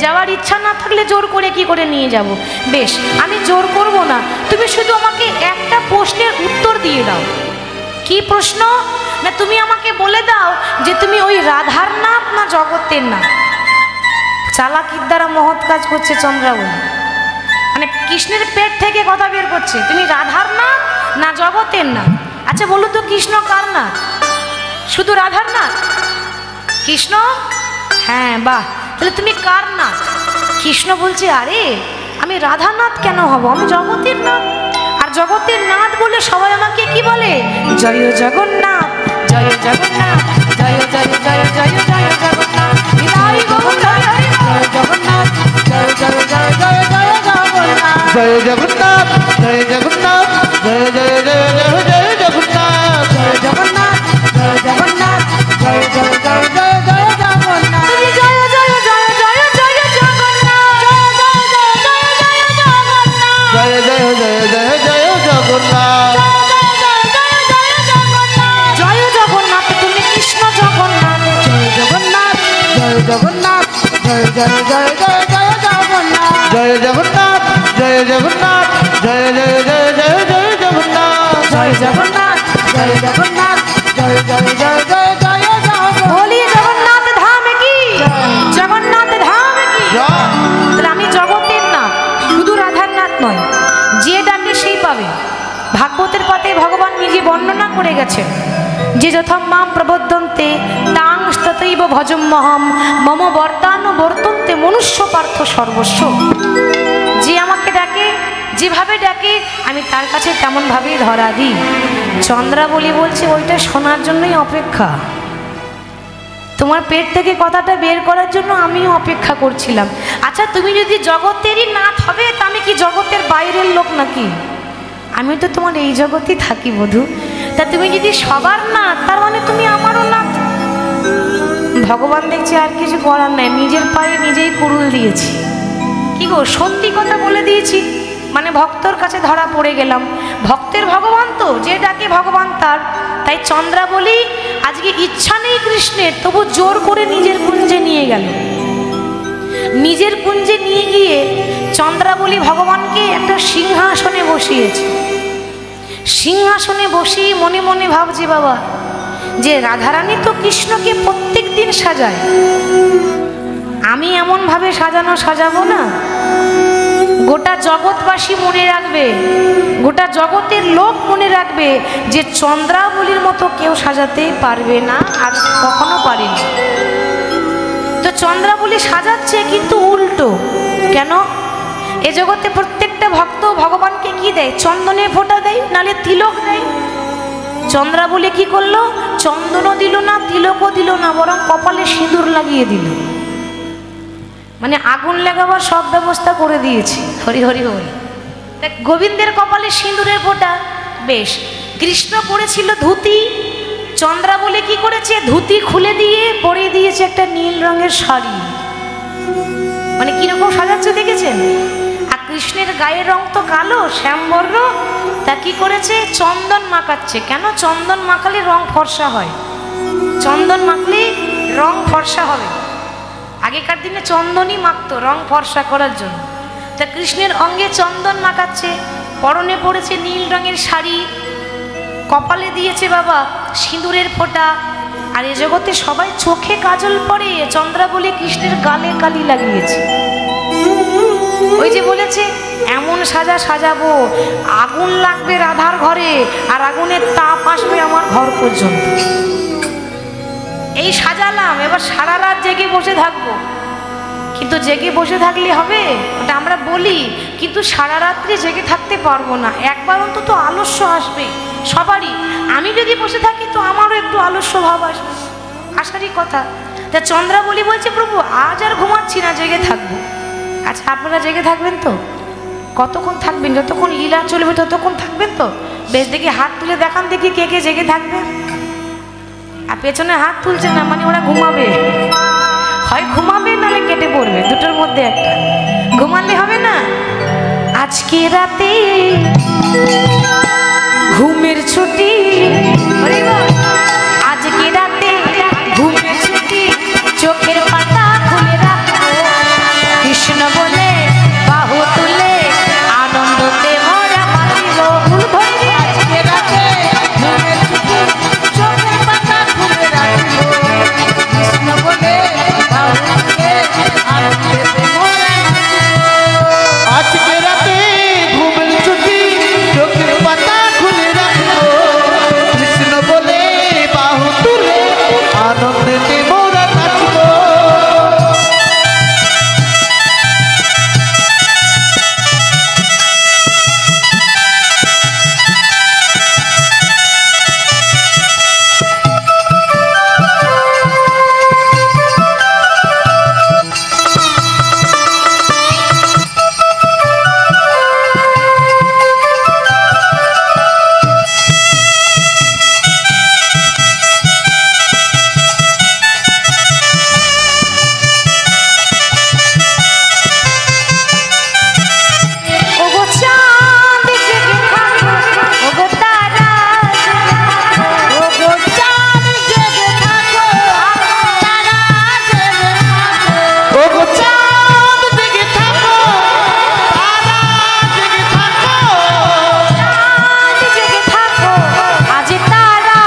যাওয়ার ইচ্ছা না থাকলে জোর করে কি করে নিয়ে যাব? বেশ, আমি জোর করব না, তুমি শুধু আমাকে একটা প্রশ্নের উত্তর দিয়ে দাও। কি প্রশ্ন? না তুমি আমাকে বলে দাও যে তুমি ওই রাধার নাথ না জগতের নাথ? চালাকির দ্বারা মহৎ কাজ করছে চন্দ্রাবলী, মানে কৃষ্ণের পেট থেকে কথা বের করছে, তুমি রাধার নাথ না জগতের নাথ? আচ্ছা বলুন তো, কৃষ্ণ কার নাথ? শুধু রাধার নাথ? কৃষ্ণ, হ্যাঁ, বাহ, তাহলে তুমি কার নাথ? কৃষ্ণ বলছে, আরে আমি রাধানাথ কেন হব, আমি জগতের নাথ। আর জগতের নাথ বলে সবাই আমাকে কি বলে? জয় জগন্নাথ, জয় জগন্নাথ, জয় জয় জয় জয় জয় জগন্নাথ, বিদায় গৌর হরি, জয় জগন্নাথ, জয় জয় জয় জয় জয় জগন্নাথ, জয় জগন্নাথ, জয় জগন্নাথ, জয় জয় জয় জয় জয় জগন্নাথ, জয় জগন্নাথ, জয় জগন্নাথ, জয় জয় জয় জয় জয় জগন্নাথ, তুমি জয় জয় জয় জয় জয় জগন্নাথ, জয় জয় জয় জয় জয় জগন্নাথ, জয় জয় জয় জয় জয় জগন্নাথ, জয় জগন্নাথ, তুমি কৃষ্ণ জগন্নাথ, জয় জগন্নাথ, জয় জগন্নাথ, জয় জয় জয় জয় জয় জগন্নাথ, জয় জগন্নাথ, জয় জগন্নাথ, জয় জয় জয় জয় জয় জগন্নাথ, জয় জগন্নাথ, জয় জগন্নাথ, জয় জয় জয় জয় জয় জগন্নাথ, বলি জগন্নাথ ধাম কি, জগন্নাথ ধাম কি। তাহলে আমি জগতের নাথ, শুধু রাধার নাথ নয়, যে ডাকে সেই পাবে। ভাগবতের পাতে ভগবান নিজে বর্ণনা করে গেছেন যে যথা মাম প্রবদ্ধন্তে তাং ততৈব ভজম্যহম মম বর্তানো বর্তন্তে মনুষ্য পার্থ সর্বস্ব। যে আমাকে ডাকে, যেভাবে ডাকে, আমি তার কাছে তেমনভাবেই ধরা দিই। চন্দ্রাবলী বলছে, ওইটা শোনার জন্যই অপেক্ষা, তোমার পেট থেকে কথাটা বের করার জন্য আমিও অপেক্ষা করছিলাম। আচ্ছা তুমি যদি জগতেরই নাথ হবে, তা আমি কি জগতের বাইরের লোক নাকি? আমি তো তোমার এই জগতেই থাকি বধূ। তা তুমি যদি সবার নাথ, তার মানে তুমি আমারও নাথ। ভগবান দেখছে আর কিছু করার নাই, নিজের পায়ে নিজেই কুড়ুল দিয়েছি। কি গো, সত্যি কথা বলে দিয়েছি, মানে ভক্তর কাছে ধরা পড়ে গেলাম। ভক্তের ভগবান তো, যে ডাকে ভগবান তার। তাই চন্দ্রাবলী আজকে ইচ্ছা নেই কৃষ্ণের, তবু জোর করে নিজের কুঞ্জে নিয়ে গেল। নিজের কুঞ্জে নিয়ে গিয়ে চন্দ্রাবলী ভগবানকে একটা সিংহাসনে বসিয়েছে। সিংহাসনে বসিয়ে মনে মনে ভাবছে, বাবা, যে রাধারানী তো কৃষ্ণকে প্রত্যেক দিন সাজায়, আমি এমনভাবে সাজাবো না, গোটা জগৎবাসী মনে রাখবে, গোটা জগতের লোক মনে রাখবে যে চন্দ্রাবলীর মতো কেউ সাজাতে পারবে না, আর কখনো পারেনি। তো চন্দ্রাবলী সাজাচ্ছে, কিন্তু উল্টো। কেন? এ জগতে প্রত্যেকটা ভক্ত ভগবানকে কি দেয়? চন্দনের ফোঁটা দেয়, নালে তিলক দেয়। চন্দ্রাবলী কি করলো? চন্দনও দিল না, তিলকও দিল না, বরং কপালে সিঁদুর লাগিয়ে দিল। মানে আগুন লাগাবার সব ব্যবস্থা করে দিয়েছে। হরি হরি হরি। গোবিন্দের কপালে সিঁদুরের ফোঁটা। বেশ, কৃষ্ণ পরেছিল ধুতি, চন্দ্রাবলী কি করেছে? ধুতি খুলে দিয়ে পরিয়ে দিয়েছে একটা নীল রঙের শাড়ি। মানে কিরকম সাজাচ্ছে দেখেছেন? আর কৃষ্ণের গায়ের রং তো কালো, শ্যামবর্ণ, তা কি করেছে? চন্দন মাখাচ্ছে। কেন? চন্দন মাখালে রং ফর্সা হয়, চন্দন মাখলে রং ফর্সা হবে। আগেকার দিনে চন্দনই মাখতো রং ফর্সা করার জন্য। তা কৃষ্ণের অঙ্গে চন্দন মাখাচ্ছে, পরনে পড়েছে নীল রঙের শাড়ি, কপালে দিয়েছে বাবা সিঁদুরের ফোঁটা। আর এ জগতে সবাই চোখে কাজল পরে, চন্দ্রাবলী কৃষ্ণের গালে কালি লাগিয়েছে। ওই যে বলেছে, এমন সাজা সাজাবো আগুন লাগবে রাধার ঘরে, আর আগুনের তাপ আসবে আমার ঘর পর্যন্ত। এই সাজালাম, এবার সারা রাত জেগে বসে থাকবো। কিন্তু জেগে বসে থাকলে হবে? ওটা আমরা বলি, কিন্তু সারা রাত্রি জেগে থাকতে পারবো না। একবার অন্তত আলস্য আসবে সবারই। আমি যদি বসে থাকি তো আমারও একটু আলস্য ভাব আসবে, আসারই কথা। তা চন্দ্রাবলী বলছে, প্রভু আজ আর ঘুমাচ্ছি না, জেগে থাকবো। আচ্ছা, আপনারা জেগে থাকবেন তো? কতক্ষণ থাকবেন? যতক্ষণ লীলা চলবে ততক্ষণ থাকবেন তো? বেশ, দেখি হাত তুলে দেখান, দেখি কে কে জেগে থাকবে। আর পেছনে হাত তুলছে না মানে ওরা ঘুমাবে, হয় ঘুমাবে নাহলে কেটে পড়বে, দুটোর মধ্যে একটা। ঘুমালে হবে না। আজকে রাতে ঘুমের ছুটি, আজকে রাতে ঘুমের ছুটি, চোখের পাতা খুলে রাখবো, কৃষ্ণ বলে বাহু তুলে আনন্দতে ভরা মাতিব। আজকে রাতে ঘুমের ছুটি, চোখের পাতা খুলে রাখবো, কৃষ্ণ বলে বাহু তুলে আনন্দেতে ভরা মাতিব। আজকে রাতে ঘুমের ছুটি, চোখের পাতা খুলে রাখবো, কৃষ্ণ বলে বাহু তুলে আনন্দেতে মোরা নাচবো। ওগো চাঁদ জেগে থাকো, ওগো তারা ওগো চাঁদ জেগে থাকো, তারা জেগে থাকো। ওগো চাঁদ জেগে থাকো, তারা জেগে থাকো, চাঁদ জেগে থাকো, আজ তারা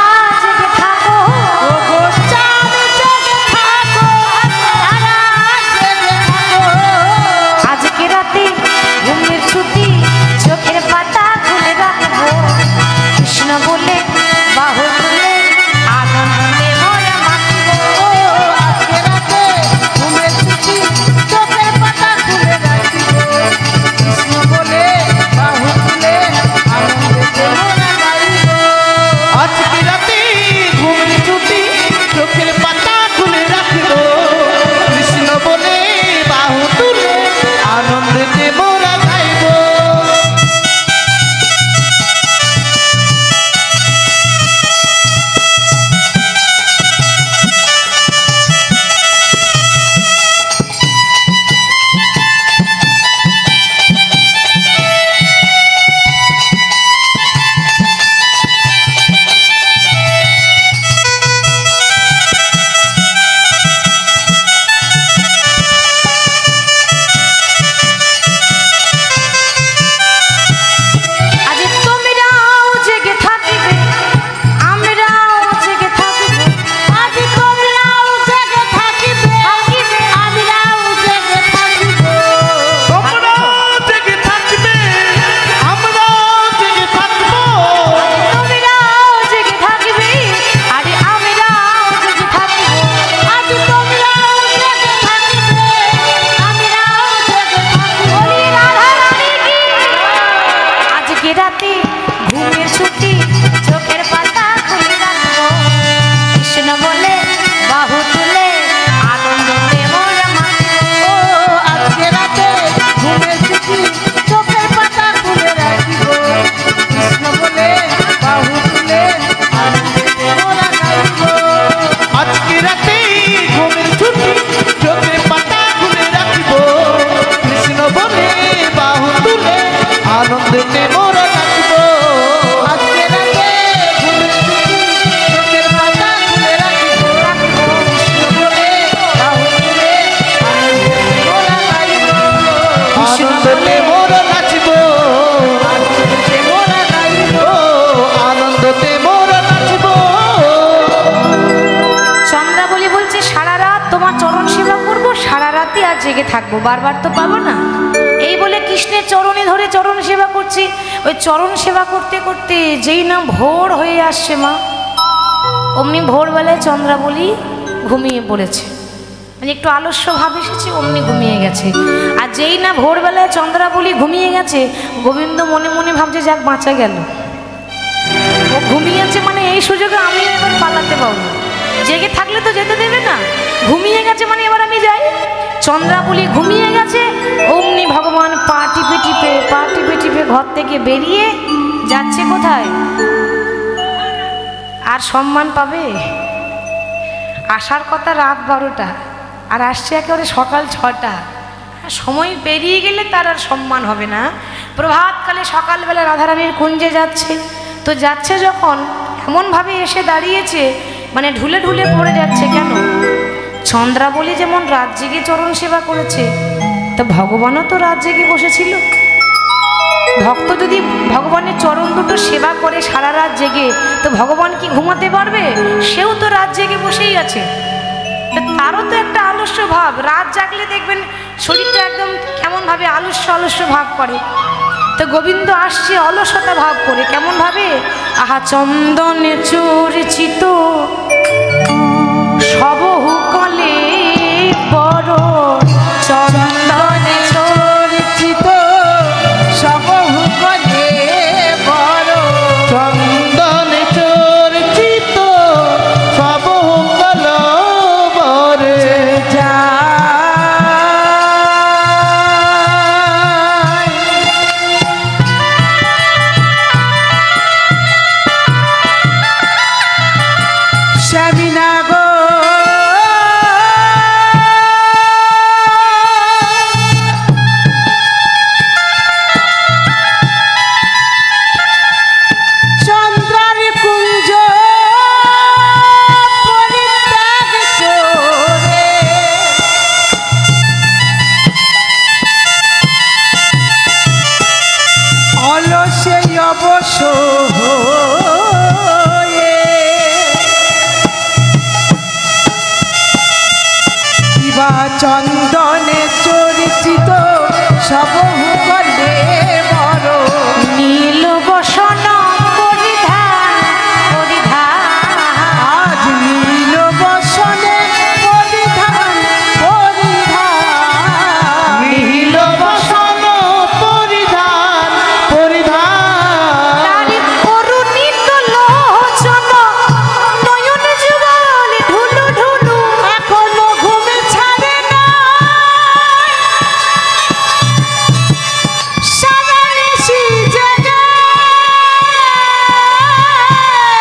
জেগে থাকো, ওগো চাঁদ জেগে থাকো, তারা জেগে থাকো। আজকে রাতে ঘুমের ছুটি, চোখের পাতা খুলে রাখবো, কৃষ্ণ বলে বাহু তুলে আনন্দে ভরা মাতিব। আজকে রাতে ঘুমের ছুটি, চোখের পাতা খুলে রাখিব, কৃষ্ণ বলে বাহু তুলে আনন্দেতে মোরা গাইব। আজকে রাতে ঘুমের ছুটি, চোখের পাতা খুলে রাখবো, কৃষ্ণ বলে বাহু তুলে আনন্দেতে মোরা গাইবো। আজ তোমরাও জেগে থাকিবে, আমরাও জেগে থাকিব, আজ তোমরাও জেগে থাকিবে, আমরাও জেগে থাকিব। তোমরা জেগে থাকবে, আমরাও জেগে থাকবো, তোমরাও জেগে থাকিবে, আরে আমরাও জেগে থাকিব। আজ তোমরাও জেগে থাকিবে, আমরাও জেগে থাকিব। বলি রাধা রানী কি। আজকে রাতে ঘুমের ছুটি, চোখের পাতা খুলে রাখবো, কৃষ্ণ বলে বাহু তুলে আনন্দে মোরা মাতিব। ও আজকে রাতে ঘুমের ছুটি, চোখের পাতা খুলে রাখিব, কৃষ্ণ বলে বাহু তুলে আনন্দেতে মোরা গাইব। আজকে রাতে ঘুমের ছুটি, চোখের পাতা খুলে রাখবো, কৃষ্ণ বলে বাহু তুলে আনন্দেতে মোরা নাচবো। আজকে রাতে ঘুমের ছুটি, চোখের পাতা খুলে রাখিব, কৃষ্ণ বলে বাহু তুলে আনন্দেতে মোরা গাইব। আনন্দতে মোরা নাচবো, আনন্দেতে মোরা গাইব। ও আনন্দতে মোরা নাচবো। চন্দ্রাবলী বলছে সারা রাত তোমার চরণ সেবা করবো, সারা রাতে আর জেগে থাকবো, বারবার তো পাবো না। এই বলে কৃষ্ণের চরণে ধরে চরণ সেবা করছি। ওই চরণ সেবা করতে করতে যেই না ভোর হয়ে আসছে মা, অমনি ভোরবেলায় চন্দ্রাবলী ঘুমিয়ে পড়েছে, মানে একটু আলস্য ভাব এসেছে, অমনি ঘুমিয়ে গেছে। আর যেই না ভোরবেলায় চন্দ্রাবলী ঘুমিয়ে গেছে, গোবিন্দ মনে মনে ভাবছে যাক বাঁচা গেল, ও ঘুমিয়েছে মানে এই সুযোগে আমি এবার পালাতে পারবো, জেগে থাকলে তো যেতে দেবে না, ঘুমিয়ে গেছে মানে এবার আমি যাই। চন্দ্রাবলী ঘুমিয়ে গেছে, অমনি ভগবান পা টিপে টিপে ঘর থেকে বেরিয়ে যাচ্ছে কোথায়? আর সম্মান পাবে? আসার কথা রাত 12টা, আর আসছে একেবারে সকাল 6টা। সময় পেরিয়ে গেলে তার আর সম্মান হবে না। প্রভাতকালে সকালবেলা রাধারানীর কুঞ্জে যাচ্ছে, তো যাচ্ছে যখন এমনভাবে এসে দাঁড়িয়েছে, মানে ঢুলে ঢুলে পড়ে যাচ্ছে। কেন? চন্দ্রাবলী যেমন রাত জেগে চরণ সেবা করেছে, তো ভগবানও তো রাত জেগে বসেছিল। ভক্ত যদি ভগবানের চরণ দুটো সেবা করে সারা রাত জেগে, তো ভগবান কি ঘুমাতে পারবে? সেও তো রাত জেগে বসেই আছে, তারও তো একটা আলস্য ভাব। রাত জাগলে দেখবেন শরীরটা একদম কেমনভাবে আলস্য ভাব করে। তো গোবিন্দ আসছে অলসতা ভাব করে, কেমন ভাবে? আহা চন্দনে চর্চিত সবহু কলে বড়, চন্দনে চর্চিত সবহু কলে বড়, চন্দনে চর্চিত সবহু কলে বড়, শ্যামিনা গো চন্দ্রার কুঞ্জ পরিত্যাগ করে, অলসে অবসর হয়ে কিবা চন্দনে চর্চিত সবহু কলে বড়, নীল বসন আজ নীল বসনে পরিধান নীল বসন পরিধান পরিধান, করুণিত লোচন নয়ন যুগল ঢুলু ঢুলু, এখনো ঘুমে ছাড়ে না সারা নিশি জেগে।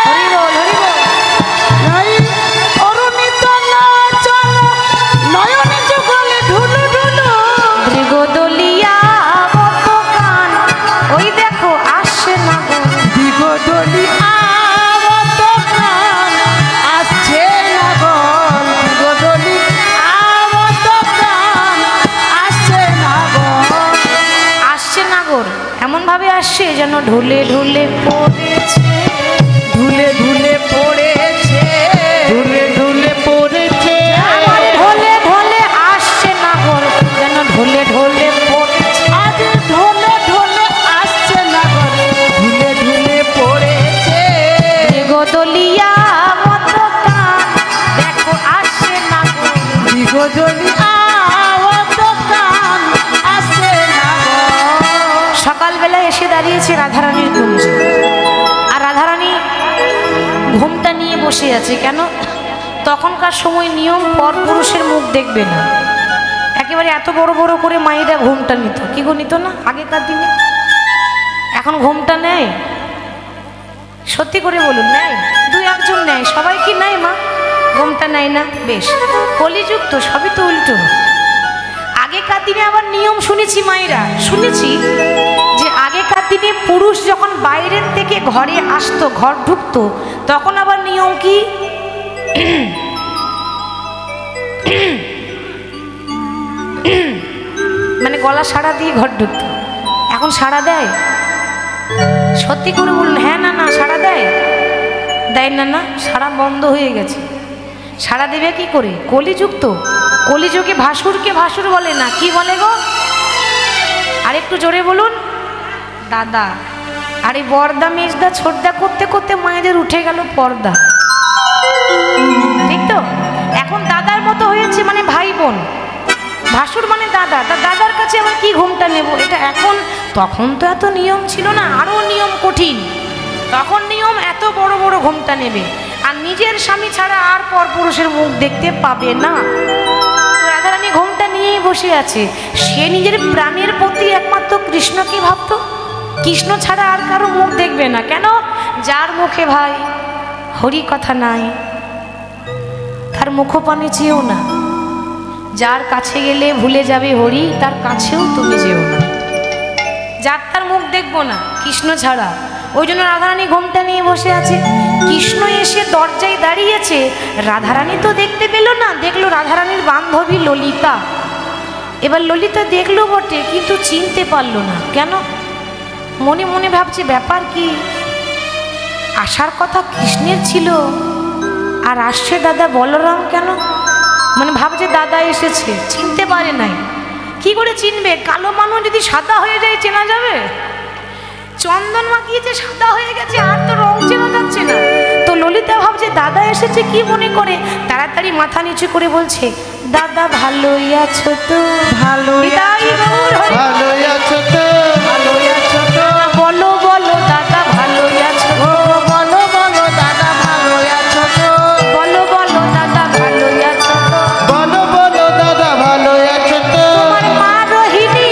হরি বল হরি বল। এই অরুণিত লোচন নয়ন যুগল ঢুলু ঢুলু, মৃগদলিয়া মত কান, ওই দেখো আসছে না গো। দিগদলি আবত প্রাণ আসছে নাগল, দিগদলি আবত প্রাণ আসছে নাগল, আসছে নাগর, এমন ভাবে আসছে যেন ঢুলে ঢুলে পড়েছে। ধুলে ধুলে পড়েছে, ঢুলে ঢুলে পড়েছে, আমার ঢলে ঢলে আসছে নাগর, যেন ঢলে ঢলে পড়েছে। আজ ঢোলে ঢোলে আসছে নাগল, ধুলে ধুলে পড়েছে, মৃগদলিয়া মত কান, দেখো আসছে নাগর। দিগদলি আবত প্রাণ আসছে নাগল। সকালবেলা এসে দাঁড়িয়েছে রাধারানীর কুঞ্জে, আর রাধারানী ঘুমটা নিয়ে বসে আছে। কেন? তখনকার সময় নিয়ম পরপুরুষের মুখ দেখবে না, একেবারে এত বড় বড় করে মায়েরা ঘুমটা নিত। কি গো নিত না আগেকার দিনে? এখন ঘুমটা নেয়? সত্যি করে বলুন, নেয়? দুই একজন নেয়, সবাই কি নেয় মা? ঘুমটা নেয় না? বেশ, কলিযুগ তো, সবই তো উল্টো। আগেকার দিনে আবার নিয়ম শুনেছি মায়েরা, শুনেছি যে আগেকার দিনে পুরুষ যখন বাইরের থেকে ঘরে আসতো, ঘর ঢুকতো, তখন আবার নিয়ম কি? মানে গলা সাড়া দিয়ে ঘর ঢুকতো। এখন সাড়া দেয়? সত্যি করে বলুন, হ্যাঁ না না সাড়া দেয়? দেয় না, না সাড়া বন্ধ হয়ে গেছে। সাড়া দেবে কি করে? কলিযুগ তো, কলিযুগে ভাসুরকে ভাসুর বলে না, কি বলে গো? আর একটু জোরে বলুন, দাদা। আর এই বর্দা মেজদা ছোটদা করতে করতে মায়েদের উঠে গেল পর্দা, ঠিক তো? এখন দাদার মতো হয়েছে, মানে ভাই বোন, ভাসুর মানে দাদা, তার দাদার কাছে আবার কি ঘুমটা নেব, এটা এখন। তখন তো এত নিয়ম ছিল না, আরও নিয়ম কঠিন। তখন নিয়ম এত বড় বড় ঘুমটা নেবে, আর নিজের স্বামী ছাড়া আর পরপুরুষের মুখ দেখতে পাবে না। তো রাধারানী ঘুমটা নিয়েই বসে আছে। সে নিজের প্রাণের প্রতি একমাত্র কৃষ্ণকে ভাবত, কৃষ্ণ ছাড়া আর কারো মুখ দেখবে না। কেন? যার মুখে ভাই হরি কথা নাই, তার মুখপানে চেয়েও না। যার কাছে গেলে ভুলে যাবে হরি, তার কাছেও তুমি যেও না। যার তার মুখ দেখবো না কৃষ্ণ ছাড়া। ওই জন্য রাধারানী ঘোমটা নিয়ে বসে আছে। কৃষ্ণ এসে দরজায় দাঁড়িয়েছে, রাধারানী তো দেখতে পেল না, দেখলো রাধারানীর বান্ধবী ললিতা। এবার ললিতা দেখলো বটে, কিন্তু চিনতে পারলো না। কেন? মনে মনে ভাবছে ব্যাপার কি, আসার কথা কৃষ্ণের ছিল আর আসছে দাদা বলরাম কেন? মানে ভাবছে দাদা এসেছে, চিনতে পারে নাই। কি করে চিনবে? কালো মানুষ যদি সাদা হয়ে যায় চেনা যাবে? চন্দন মাখিয়েছে, সাদা হয়ে গেছে, আর তো রং চেনা যাচ্ছে না। তো ললিতা ভাবছে দাদা এসেছে, কি মনে করে তাড়াতাড়ি মাথা নিচু করে বলছে, দাদা ভালোই আছো তো? ভালোই আছো তো? বলো বলো দাদা ভালোই আছো তো? বলো বলো দাদা ভালোই আছো তো? বলো বলো দাদা ভালোই আছো তো? বলো বলো দাদা ভালোই আছো তো? তোমার মা রোহিণী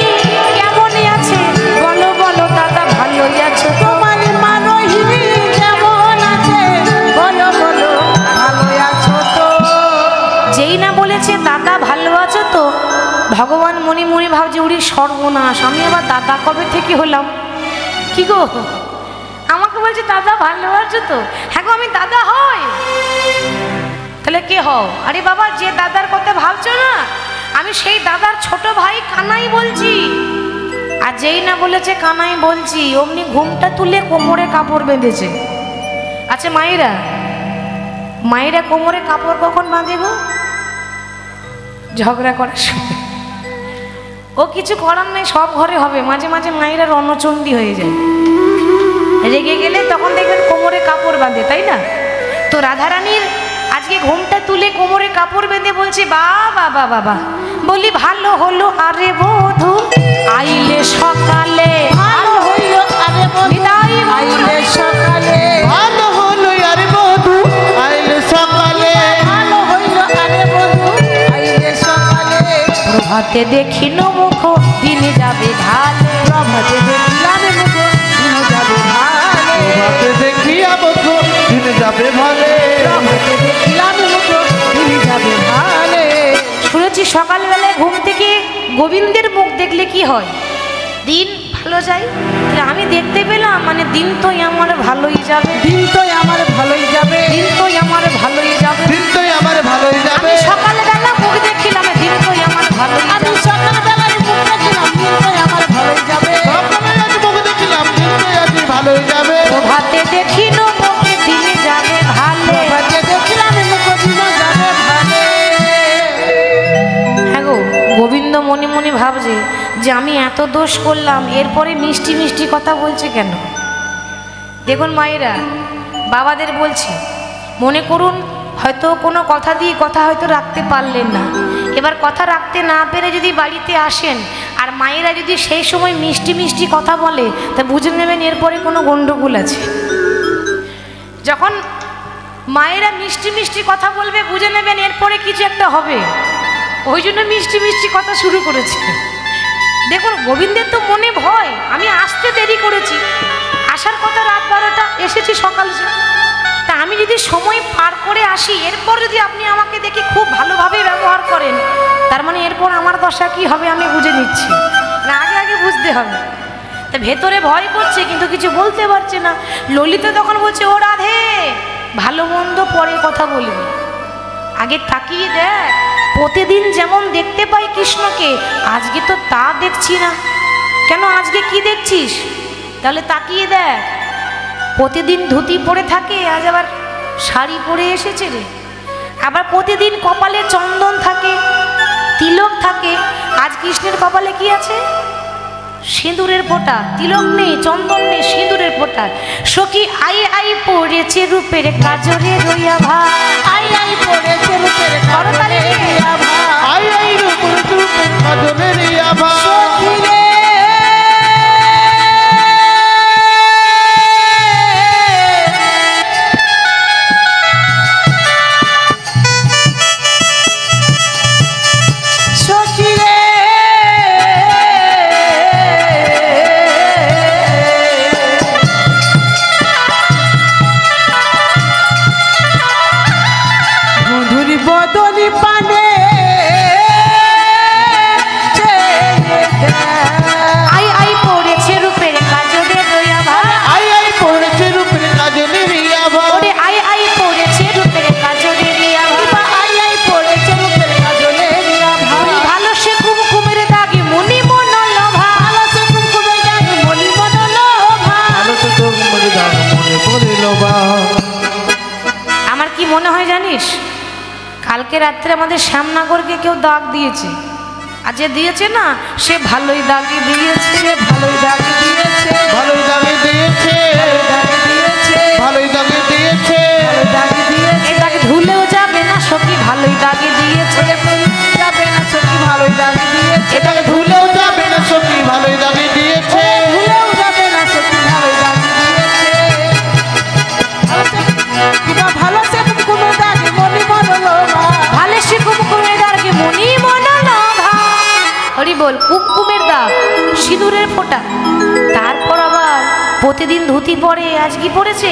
কেমন আছে? বলো বলো দাদা ভালোই আছো তো? তোমার মা রোহিণী কেমন আছে? বলো বলো ভালোই আছো তো? যেই না বলেছে দাদা ভালো আছো তো, ভগবান মনে মনে ভাবছে উড়ি সর্বনাশ, আমি আবার দাদা কবে থেকে হলাম? কি গো, আমাকে বলছে দাদা ভালো আছো তো? হ্যাঁ গো, আমি দাদা হই। তাহলে কে হও? আরে বাবা, যে দাদার কথা ভাবছো না, আমি সেই দাদার ছোট ভাই কানাই বলছি। আর যেই না বলেছে কানাই বলছি, অমনি ঘুমটা তুলে কোমরে কাপড় বেঁধেছে। আচ্ছা মায়েরা, মায়েরা কোমরে কাপড় কখন বাঁধে গো? ঝগড়া করার সময়। ও কিছু করার নেই, সব ঘরে হবে। মাঝে মাঝে মায়েরা রণচণ্ডী হয়ে যায়, রেগে গেলে তখন দেখবেন কোমরে কাপড় বাঁধে, তাই না? তো রাধারানীর আজকে ঘুমটা তুলে কোমরে কাপড় বেঁধে বলছে বাবা বাবা, বলি ভালো হলো আরে বধূ আইলে সকালে, ভালো হইলো আরে বধূ আইলে সকালে, ভালো হলো আরে বধূ আইলে সকালে, ভালো হইলো আরে বধূ আইলে সকালে, প্রভাতে দেখিল মুখ দিন যাবে ভালে, প্রভাতে দেখিলাম মুখ দিন যাবে ভালে, তোমাকে দেখিয়া মুখ দিন যাবে ভালে, প্রভাতে দেখিলাম মুখ দিন যাবে ভালে। শুনেছি সকালবেলায় ঘুম থেকে গোবিন্দের মুখ দেখলে কি হয়? দিন ভালো যায়। আমি দেখতে পেলাম, মানে দিন তো আমার ভালোই যাবে, দিন তো আমার ভালোই যাবে, দিন তো আমার ভালোই যাবে, দিন তো আমার ভালোই যাবে। আমি সকালবেলা মুখ দেখিলাম, দিন তো আমার ভালোই যাবে, আমি সকালবেলায় মুখ দেখিলাম, দিন তো আমার ভালোই যাবে, সকালে আজ মুখ দেখিলাম, দিন তো আজ ভালোই যাবে, প্রভাতে দেখিল মুখে দিন যাবে ভালে, প্রভাতে দেখিলাম মুখ দিন যাবে ভালে। হ্যাঁ গো, গোবিন্দ মনে মনে ভাবছে যে আমি এত দোষ করলাম, এরপরে মিষ্টি মিষ্টি কথা বলছে কেন? দেখুন মায়েরা, বাবাদের বলছি, মনে করুন হয়তো কোনো কথা দিয়ে কথা হয়তো রাখতে পারলেন না, এবার কথা রাখতে না পেরে যদি বাড়িতে আসেন আর মায়েরা যদি সেই সময় মিষ্টি মিষ্টি কথা বলে, তা বুঝে নেবেন এরপরে কোনো গণ্ডগোল আছে। যখন মায়েরা মিষ্টি মিষ্টি কথা বলবে, বুঝে নেবেন এরপরে কিছু একটা হবে। ওই জন্য মিষ্টি মিষ্টি কথা শুরু করেছে। দেখুন গোবিন্দের তো মনে ভয়, আমি আসতে দেরি করেছি, আসার কথা রাত 12টা, এসেছি সকাল, তা আমি যদি সময় পার করে আসি, এরপর যদি আপনি আমাকে দেখে খুব ভালোভাবে ব্যবহার করেন, তার মানে এরপর আমার দশা কি হবে আমি বুঝে নিচ্ছি, না আগে আগে বুঝতে হবে। তা ভেতরে ভয় করছে কিন্তু কিছু বলতে পারছে না। ললিতা তখন বলছে, ও রাধে, ভালো মন্দ পরে কথা বলবি, আগে তাকিয়ে দেখ, প্রতিদিন যেমন দেখতে পাই কৃষ্ণকে, আজকে তো তা দেখছি না। কেন, আজকে কি দেখছিস? তাহলে তাকিয়ে দেখ, প্রতিদিন ধুতি পরে থাকে, আজ আবার শাড়ি পরে এসেছে রে। আবার প্রতিদিন কপালে চন্দন থাকে, তিলক থাকে, আজ কৃষ্ণের কপালে কি আছে? সিঁদুরের ফোঁটা, তিলক নেই, চন্দন নেই, সিঁদুরের ফোঁটা। সখী আই আই পড়েছে রূপের কাজরে রইয়া ভাই, আই আই পড়েছে রূপের করতালি কাজলে দিয়ে। রিয়া ভাই। আই আই রূপের রূপের কাজলে রিয়া ভাই। সখী রে সখী রে মধুরি বদলি পানে আই আই পড়েছে রূপের কাজরে রইয়া ভাই, আই আই পড়েছে রূপের কাজলে রিয়া ভাই। ওরে আই আই পড়েছে রূপের কাজরে রইয়া ভাই। আই আই পড়েছে রূপের কাজলে রিয়া ভাই। ভালো সে কুমকুমের দাগে মনি মনল ভাই, ভালো সে কুমকুমের দাগ মনি বদল ভাই। আলো তো তোমার দাগ মনে পড়িল ভাই। আমার কি মনে হয় জানিস, কালকে রাত্রে আমাদের শ্যামনগরকে কেউ দাগ দিয়েছে, আর যে দিয়েছে না সে ভালোই দাগই দিয়েছে, ভালোই দাগ দিয়েছে ভালোই দাগে দিয়েছে, দাগ দিয়েছে ভালোই দাগে দিয়েছে। দাগ দিয়েছে এই দাগ ধুলেও যাবে না সখী ভালোই দাগে দিয়েছে। যাবে না সখী ভালোই দাগ দিয়েছে এটাকে ধুলেও যাবে না সখী ভালোই দাগে দিয়েছে। ভুলেও যাবে না সখী ভালোই দাগ দিয়েছে কিবা ভালো সে কুমকুমের দাগ মনি বদল ভাই। ভালো সে কুমকুমের দাগে মনি মনল ভাই। হরি বল, কুমকুমের দাগ, সিঁদুরের ফোঁটা। তারপর আবার প্রতিদিন ধুতি পরে, আজ কি পরেছে?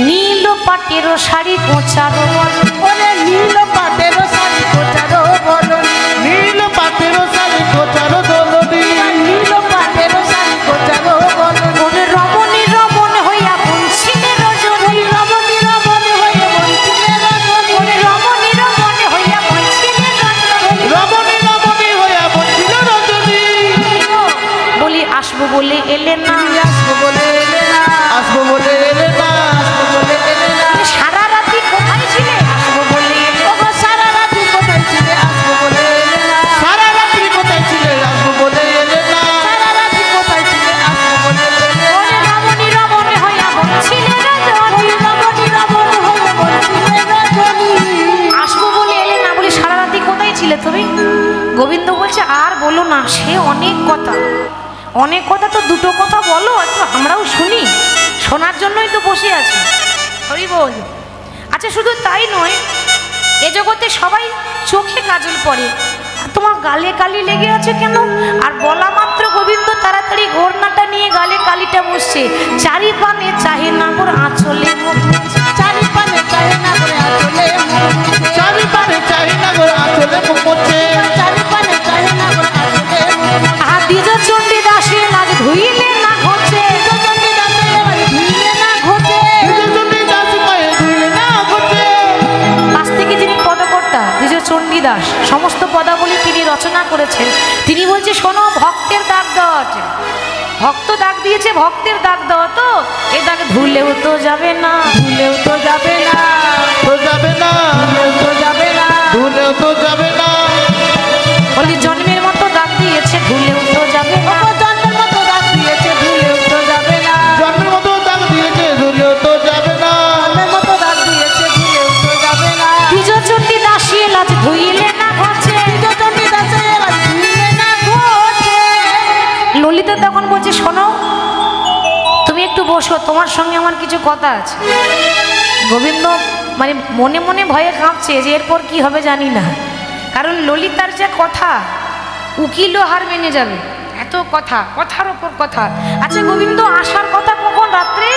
নীল পাটের শাড়ি কোঁচার বল। ওরে নীল পাটের শাড়ি কোচারো বলনি নীল পাটের শাড়ি কোচারো দোলনি। নীল পাটের শাড়ি কোচারো বলনি ওরে রমণী রমণ হইয়া বলছিলে রজনী, রমণী রমণী হয়ে বলছিলে রজনী ওরে রমণী রমণ হইয়া বলছিলে রজনী। রমণী রমণী হইয়া বলছিল রজনী। বলি আসবো বলে এলে না, আসবো বলে এলে না আসবো বলে এলে না, বলে এলে না সারা রাতি কোথায় ছিলে? আসবো বলে এলে। ওগো সারা রাতি কোথায় ছিলে আসবো বলে এলে না সারা রাত্রি কোথায় ছিলে আসবো বলে এলে না। সারা রাতি কোথায় ছিলে আসবো বলে এলে না ওরে রমণী রমণ হইয়া বলছিলে রজনী, রমণী রমণী হয়ে বলছিলে রজনী আসবো বলে এলে না, বলি সারা রাতি কোথায় ছিলে তুমি? গোবিন্দ বলছে আর বলো না, সে অনেক কথা, অনেক কথা, তো দুটো কথা বলো একটু আমরাও শুনি, শোনার জন্যই তো বসে আছি। হরি বল। আচ্ছা শুধু তাই নয়, এ জগতে সবাই চোখে কাজল পরে, আর তোমার গালে কালি লেগে আছে কেন? আর বলা মাত্র গোবিন্দ তাড়াতাড়ি ঘোরনাটা নিয়ে গালে কালিটা মুছছে। চারি পানে চাহে না গোর আঁচলে মুখ মুছছে। চারি পানে চাহে না করে আঁচলে মুখ মুছে। চারি পানে চাই না গো আসলে মুখ মুছে। চারি পানে চাহে না করে আঁচলে মুখ মুছে। আর দ্বিজ চণ্ডী দাসে লাজ ধুইলে না ঘটে, চণ্ডী দাসে এবার ধুইলে না ঘটে। বিজয়চণ্ডী দাস পায়ে ধুইলে না ঘটে। পাশ থেকে যিনি পদকর্তা দ্বিজ চণ্ডী দাস, সমস্ত পদাবলী তিনি রচনা করেছেন। তিনি বলছে শোনো, ভক্তের দাগ দেওয়া আছে, ভক্ত দাগ দিয়েছে, ভক্তের দাগ দেওয়া, তো এ দাগ ধুলেও তো যাবে না, ভুলেও তো যাবে না তো যাবে না, ভুলেও তো যাবে না ধুলেও তো যাবে না। বলি জন্মের মতো দাগ দিয়েছে, ধুলেও তো যাবে না। ওগো জন্মের মতো দাগ দিয়েছে ভুলেও তো যাবে না জন্মের মতো দাগ দিয়েছে ধুলেও তো যাবে না। জন্মের মতো দাগ দিয়েছে ভুলেও তো যাবে না দ্বিজ চণ্ডী দাসী লাজ ধুইলে না ঘটে। চণ্ডী দাসে এবার ধুইলে না ঘটে। ললিতা তখন বলছে শোনো, তুমি একটু বসো, তোমার সঙ্গে আমার কিছু কথা আছে। গোবিন্দ মানে মনে মনে ভয়ে কাঁপছে যে এরপর কি হবে জানি না, কারণ ললিতার যে কথা উকিলও হার মেনে যাবে, এত কথা, কথার ওপর কথা। আচ্ছা গোবিন্দ আসার কথা কখন? রাত্রে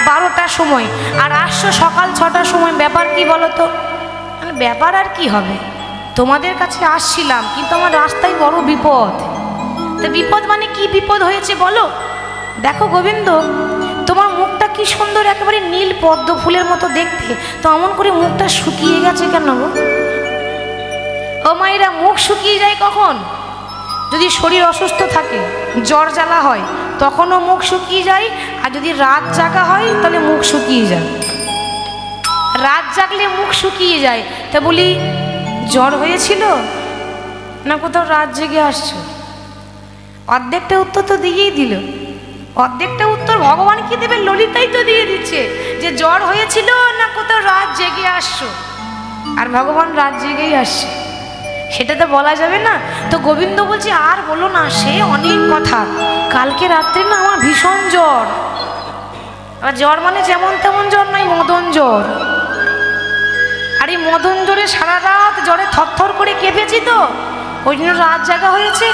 12টার সময়, আর আসছো সকাল 6টার সময়, ব্যাপার কি বলো তো? মানে ব্যাপার আর কি হবে, তোমাদের কাছে আসছিলাম কিন্তু আমার রাস্তায় বড় বিপদ। তো বিপদ মানে কি বিপদ হয়েছে বলো? দেখো গোবিন্দ, তোমার মুখটা কি সুন্দর, একেবারে নীল পদ্ম ফুলের মতো দেখতে, তো অমন করে মুখটা শুকিয়ে গেছে কেন গো? ও মায়েরা, মুখ শুকিয়ে যায় কখন? যদি শরীর অসুস্থ থাকে, জ্বর জ্বালা হয়, তখনও মুখ শুকিয়ে যায়। আর যদি রাত জাগা হয় তাহলে মুখ শুকিয়ে যায়। রাত জাগলে মুখ শুকিয়ে যায়। তা বলি জ্বর হয়েছিল না কোথাও রাত জেগে আসছো? অর্ধেকটা উত্তর তো দিয়েই দিল। অর্ধেকটা উত্তর ভগবান কি দেবে? ললিতাই তো দিয়ে দিচ্ছে যে জ্বর হয়েছিল না কোথাও রাত জেগে আসছো, আর ভগবান রাত জেগেই আসছে, সেটা তো বলা যাবে না। তো গোবিন্দ বলছে আর বলো না, সে অনেক কথা। কালকে রাত্রে না আমার ভীষণ জ্বর। আর জ্বর মানে যেমন তেমন জ্বর নয়, মদন জ্বর। আর এই মদন জ্বরে সারা রাত জ্বরে থরথর করে কেঁপেছি, তো ওই জন্য রাত জাগা হয়েছে,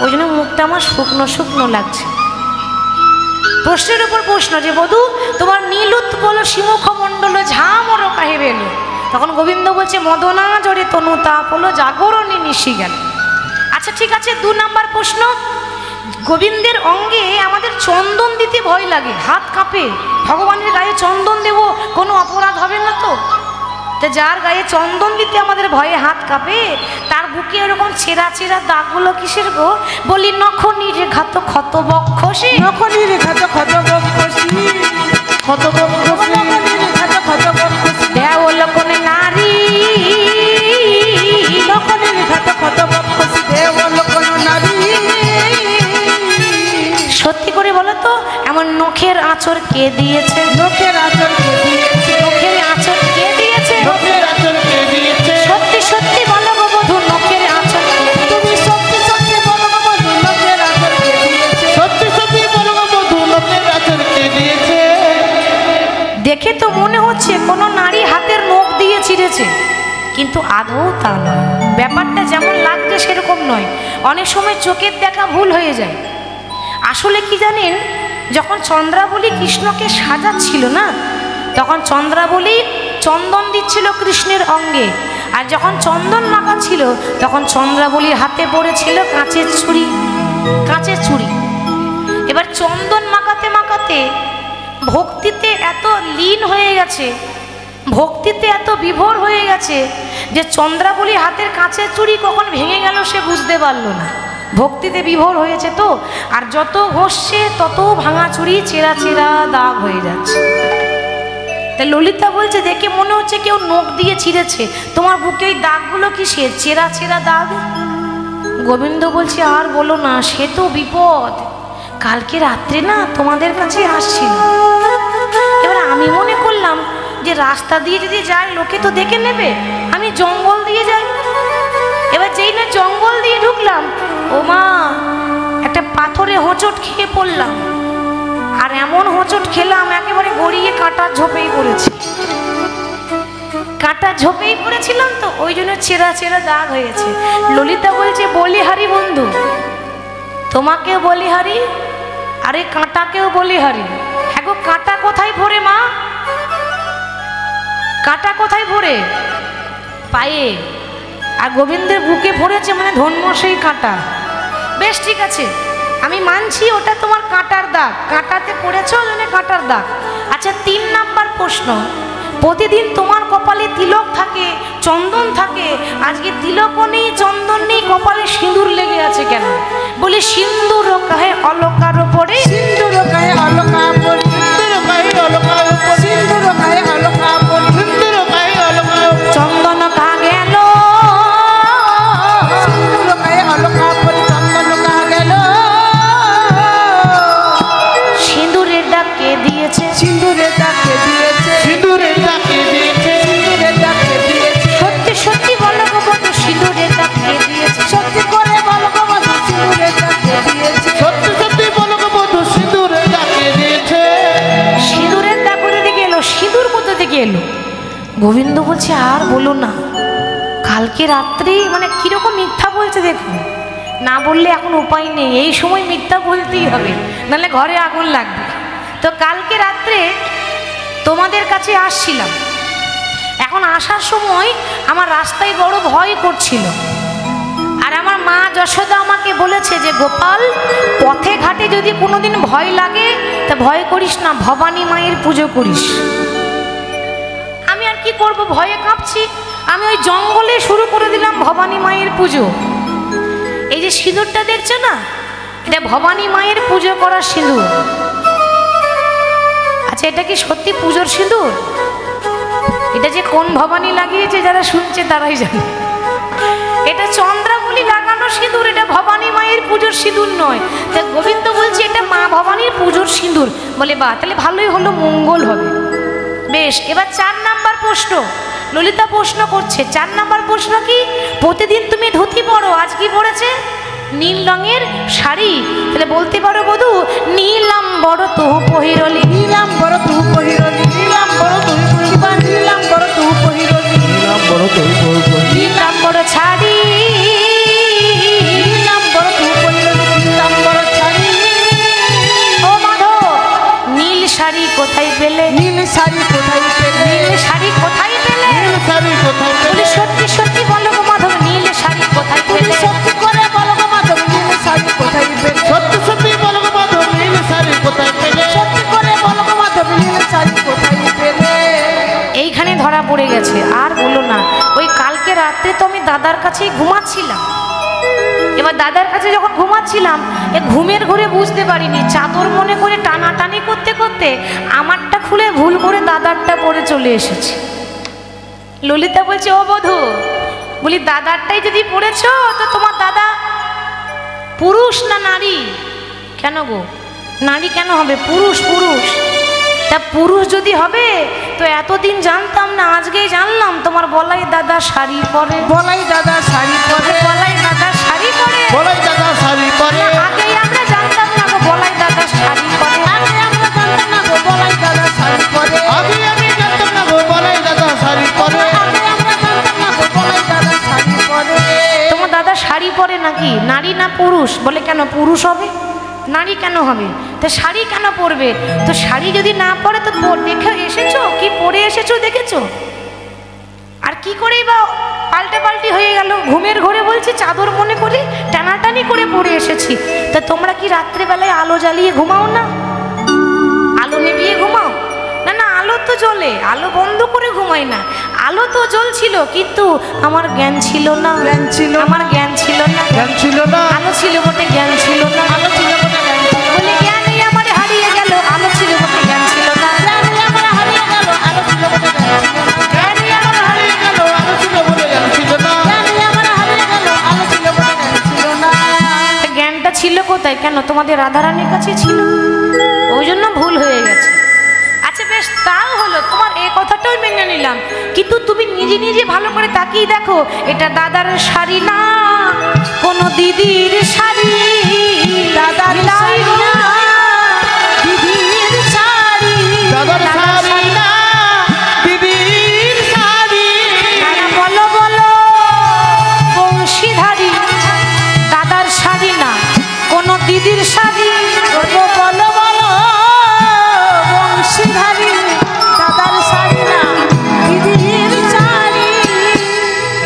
ওই জন্য মুখটা আমার শুকনো শুকনো লাগছে। প্রশ্নের উপর প্রশ্ন যে বধূ তোমার নীলুৎপল শিমুখমণ্ডল ঝামর কাহে বেল। তখন গোবিন্দ বলছে মদনা জ্বরে তনু তাপ হলো জাগরণী নিশি গেল। আচ্ছা ঠিক আছে, 2 নাম্বার প্রশ্ন। গোবিন্দের অঙ্গে আমাদের চন্দন দিতে ভয় লাগে, হাত কাঁপে। ভগবানের গায়ে চন্দন দেব, কোনো অপরাধ হবে না তো? তো যার গায়ে চন্দন দিতে আমাদের ভয়ে হাত কাঁপে, তার বুকে এরকম ছেঁড়া ছেঁড়া দাগগুলো কিসের গো? বলি নখনি ঘাত ক্ষত বক্ষসী, নখনি ঘাত ক্ষত বক্ষসী, ক্ষত বক্ষসী, নখনি ঘাত ক্ষত বক্ষসী, দেওল কোনে নারী, নখনি ঘাত ক্ষত বক্ষসী, দেওল কোন নারী। সত্যি করে বলো তো, এমন নখের আঁচড় কে দিয়েছে? নখের আঁচড় কে দিয়েছে? নখের আঁচড় কে দিয়েছে? নখের আঁচড় কে দিয়েছে? সত্যি সত্যি বলো গো বধূ, নখের আঁচড় কে দিয়েছে? তুমি সত্যি সত্যি বলো গো বধূ, নখের আঁচড় কে দিয়েছে? সত্যি সত্যি বলো গো বধূ, নখের আঁচড় কে দিয়েছে? দেখে তো মনে হচ্ছে কোনো নারী হাতের নখ দিয়ে ছিঁড়েছে, কিন্তু আদৌ তা নয়। ব্যাপারটা যেমন লাগছে সেরকম নয়। অনেক সময় চোখের দেখা ভুল হয়ে যায়। আসলে কি জানেন, যখন চন্দ্রাবলী কৃষ্ণকে সাজাচ্ছিল না, তখন চন্দ্রাবলী চন্দন দিচ্ছিল কৃষ্ণের অঙ্গে, আর যখন চন্দন মাখাচ্ছিল তখন চন্দ্রাবলীর হাতে পড়েছিল কাঁচের ছুরি। কাঁচের ছুরি। এবার চন্দন মাখাতে মাখাতে ভক্তিতে এত লীন হয়ে গেছে, ভক্তিতে এত বিভোর হয়ে গেছে যে চন্দ্রাবলীর হাতের কাঁচের চুড়ি কখন ভেঙে গেল সে বুঝতে পারলো না। ভক্তিতে বিভোর হয়েছে তো, আর যত ঘষছে তত ভাঙা চুড়ি, চেরা চেরা দাগ হয়ে যাচ্ছে। তাই ললিতা বলছে দেখে মনে হচ্ছে কেউ নখ দিয়ে ছিঁড়েছে, তোমার বুকে ওই দাগগুলো কি সে চেরা চেরা দাগ? গোবিন্দ বলছে আর বলো না, সে তো বিপদ। কালকে রাত্রে না তোমাদের কাছে আসছিল। এবার আমি মনে করলাম যে রাস্তা দিয়ে যদি যাই লোকে তো দেখে নেবে, আমি জঙ্গল দিয়ে যাই। এবার যেই না জঙ্গল দিয়ে ঢুকলাম, ও মা, একটা পাথরে হোঁচট খেয়ে পড়লাম। আর এমন হোঁচট খেলাম একেবারে গড়িয়ে কাঁটার ঝোপেই পড়েছি। কাঁটার ঝোপেই পড়েছিলাম তো, ওই জন্য চেরা চেরা দাগ হয়েছে। ললিতা বলছে বলিহারি বন্ধু, তোমাকেও বলিহারি, আরে কাঁটাকেও বলিহারি। হ্যাঁ গো, কাঁটা কোথায় ভরে মা? কাঁটা কোথায় ভরে? পায়ে। আর গোবিন্দের বুকে ভরেছে, মানে ধন্য সেই কাঁটা। বেশ ঠিক আছে, আমি মানছি ওটা তোমার কাঁটার দাগ, কাঁটাতে পড়েছ মানে কাঁটার দাগ। আচ্ছা 3 নাম্বার প্রশ্ন, প্রতিদিন তোমার কপালে তিলক থাকে, চন্দন থাকে, আজকে তিলকও নেই, চন্দন নেই, কপালে সিঁদুর লেগে আছে কেন? বলি সিন্দুর কাহে অলকার পড়ে, সিন্দুর গায়ে অলকা পড়ে, সিন্দুর গায়ে অলকা পড়ে, সিন্দুর গায়ে অলকা পড়ে, সিন্দুর গায়ে অলকা পড়ে, চন্দন কা গেল, সিন্দুর গায়ে অলকা পড়ে, চন্দন কা গেল। সিঁদুরের ডাক কে দিয়েছে? সিন্দুরের দাগ কে দিয়েছে? সিঁদুরের দাগ কে দিয়েছে? সিন্দুরের দাগ কে দিয়েছে? সত্যি সত্যি বলো গো বন্ধু, সিঁদুরের ডাক কে দিয়েছে? সত্যি করে বলো গো বধূ, সিন্দুরের দাগ কে দিয়েছে? সত্যি সত্যি বলো গো বধূ, সিঁদুরের দাগ কে দিয়েছে? সিঁদুরের দাগ কোথা থেকে এলো? সিঁদুর কোথা থেকে এলো? গোবিন্দ বলছে আর বলো না, কালকে রাত্রি, মানে কিরকম মিথ্যা বলছে দেখুন। না বললে এখন উপায় নেই, এই সময় মিথ্যা বলতেই হবে, নাহলে ঘরে আগুন লাগবে। তো কালকে রাত্রে তোমাদের কাছে আসছিলাম। এখন আসার সময় আমার রাস্তায় বড় ভয় করছিল, আর আমার মা যশোদা আমাকে বলেছে যে গোপাল, পথে ঘাটে যদি কোনোদিন ভয় লাগে তা ভয় করিস না, ভবানী মায়ের পুজো করিস। আমি আর কি করব, ভয়ে কাঁপছি। আমি ওই জঙ্গলে শুরু করে দিলাম ভবানী মায়ের পুজো। এই যে সিঁদুরটা দেখছো না, এটা ভবানী মায়ের পুজো করার সিঁদুর। আচ্ছা এটা কি সত্যি পুজোর সিঁদুর? এটা যে কোন ভবানী লাগিয়েছে যারা শুনছে তারাই জানে। এটা চন্দ্রাবলী লাগানো সিঁদুর, এটা ভবানী মায়ের পুজোর সিঁদুর নয়। তা গোবিন্দ বলছে এটা মা ভবানীর পুজোর সিঁদুর। বলে বা তাহলে ভালোই হলো, মঙ্গল হবে। বেশ, এবার 4 নাম্বার প্রশ্ন ললিতা প্রশ্ন করছে। 4 নাম্বার প্রশ্ন কি? প্রতিদিন তুমি ধুতি পরো, আজ কি পরেছে? নীল রঙের শাড়ি। তাহলে বলতে পারো বধূ, নীলাম্বর তুহু পহিরলি, নীলাম্বর তুহু পহিরলি, নীলাম্বর তুহু পহিরলি, নীলাম্বর তুহু পহিরলি, নীলাম্বর তুহু পহিরলি, নীলাম্বর ছাড়ি, নীলাম্বর তুহু পহিরলি, নীলাম্বর ছাড়ি। ও মাধব, নীল শাড়ি কোথায় পেলে? নীল শাড়ি কোথায় পেলে? নীল শাড়ি কোথায় পেলে? নীল শাড়ি কোথায় বলি পেলে? সত্যি সত্যি বলো গো মাধব, নীল শাড়ি কোথায় তুমি পেলে? সত্যি করে বলো গো মাধব, নীল শাড়ি কোথায় পেলে? সত্যি সত্যি বলো গো মাধব, নীল শাড়ি কোথায় পেলে? সত্যি করে বলো গো মাধব, নীল শাড়ি কোথায় পেলে? এইখানে ধরা পড়ে গেছে। আর বলো না, ওই কালকে রাত্রে তো আমি দাদার কাছেই ঘুমাচ্ছিলাম। এবার দাদার কাছে যখন ঘুমাচ্ছিলাম, এ ঘুমের ঘরে বুঝতে পারিনি, চাদর মনে করে টানাটানি করতে করতে আমারটা খুলে ভুল করে দাদারটা পরে চলে এসেছে। ললিতা বলছে, ও বধূ, বলি দাদারটাই যদি পড়েছো তো তোমার দাদা পুরুষ না নারী? কেন গো, নারী কেন হবে? পুরুষ। পুরুষ তা পুরুষ যদি হবে তো এতদিন জানতাম না, আজকেই জানলাম তোমার বলাই দাদা শাড়ি পরে। বলাই দাদা শাড়ি পরে, বলাই দাদা শাড়ি পরে। বলাই দাদা শাড়ি পরে। না, আগেই আমরা জানতাম না গো বলাই দাদা শাড়ি পরে। আগে আমরা জানতাম না গো বলাই দাদা শাড়ি পরে, আগে আমি জানতাম না গো বলাই দাদা শাড়ি পরে। আগে আমরা জানতাম না গো বলাই দাদা শাড়ি পরে। তোমার দাদা শাড়ি পরে নাকি? নারী না পুরুষ? বলে কেন পুরুষ হবে, নারী কেন হবে? তো শাড়ি কেন পরবে? তো শাড়ি যদি না পরে তো দেখে এসেছো কি পরে এসেছো দেখেছো? আর কি করেই বা পাল্টে পাল্টি হয়ে গেল? ঘুমের ঘরে বলছি চাদর মনে করে টানাটানি করে পরে এসেছি। তা তোমরা কি রাত্রেবেলায় আলো জ্বালিয়ে ঘুমাও না? আলো নিভিয়ে ঘুমাও না? না, আলো তো জ্বলে, আলো বন্ধ করে ঘুমাই না। আলো তো জ্বলছিল, কিন্তু আমার জ্ঞান ছিল না। জ্ঞান ছিল না। আমার জ্ঞান ছিল না। জ্ঞান ছিল না। আলো ছিল বটে, জ্ঞান ছিল না। আলো ছিল বলে জ্ঞান ছিল না। বলে জ্ঞানই আমার হারিয়ে গেল, আলো ছিল বটে, জ্ঞান ছিল না। জ্ঞানই আমার হারিয়ে গেল, আলো ছিল বলে জ্ঞান ছিল না। জ্ঞানই আমার হারিয়ে গেল, আলো ছিল বলে জ্ঞান ছিল না। জ্ঞানই আমার হারিয়ে গেল, আলো ছিল বলে জ্ঞান ছিল না। জ্ঞানটা ছিল কোথায়? কেন তোমাদের রাধারানীর কাছে ছিল, ওই জন্য ভুল হয়ে গেছে। আচ্ছা বেশ, তাও হলো, তোমার এই কথাটাও মেনে নিলাম, কিন্তু তুমি নিজে নিজে ভালো করে তাকিয়ে দেখো, এটা দাদার শাড়ি না, কোন দিদির শাড়ি। দাদার শাড়ি না, দিদির শাড়ি। দাদার শাড়ি না, দিদির শাড়ি। দাদা বলো বলো বংশীধারী, দাদার শাড়ি না, কোন দিদির শাড়ি। বলো বলো বলো বংশীধারী, দাদার শাড়ি না, দিদির শাড়ি।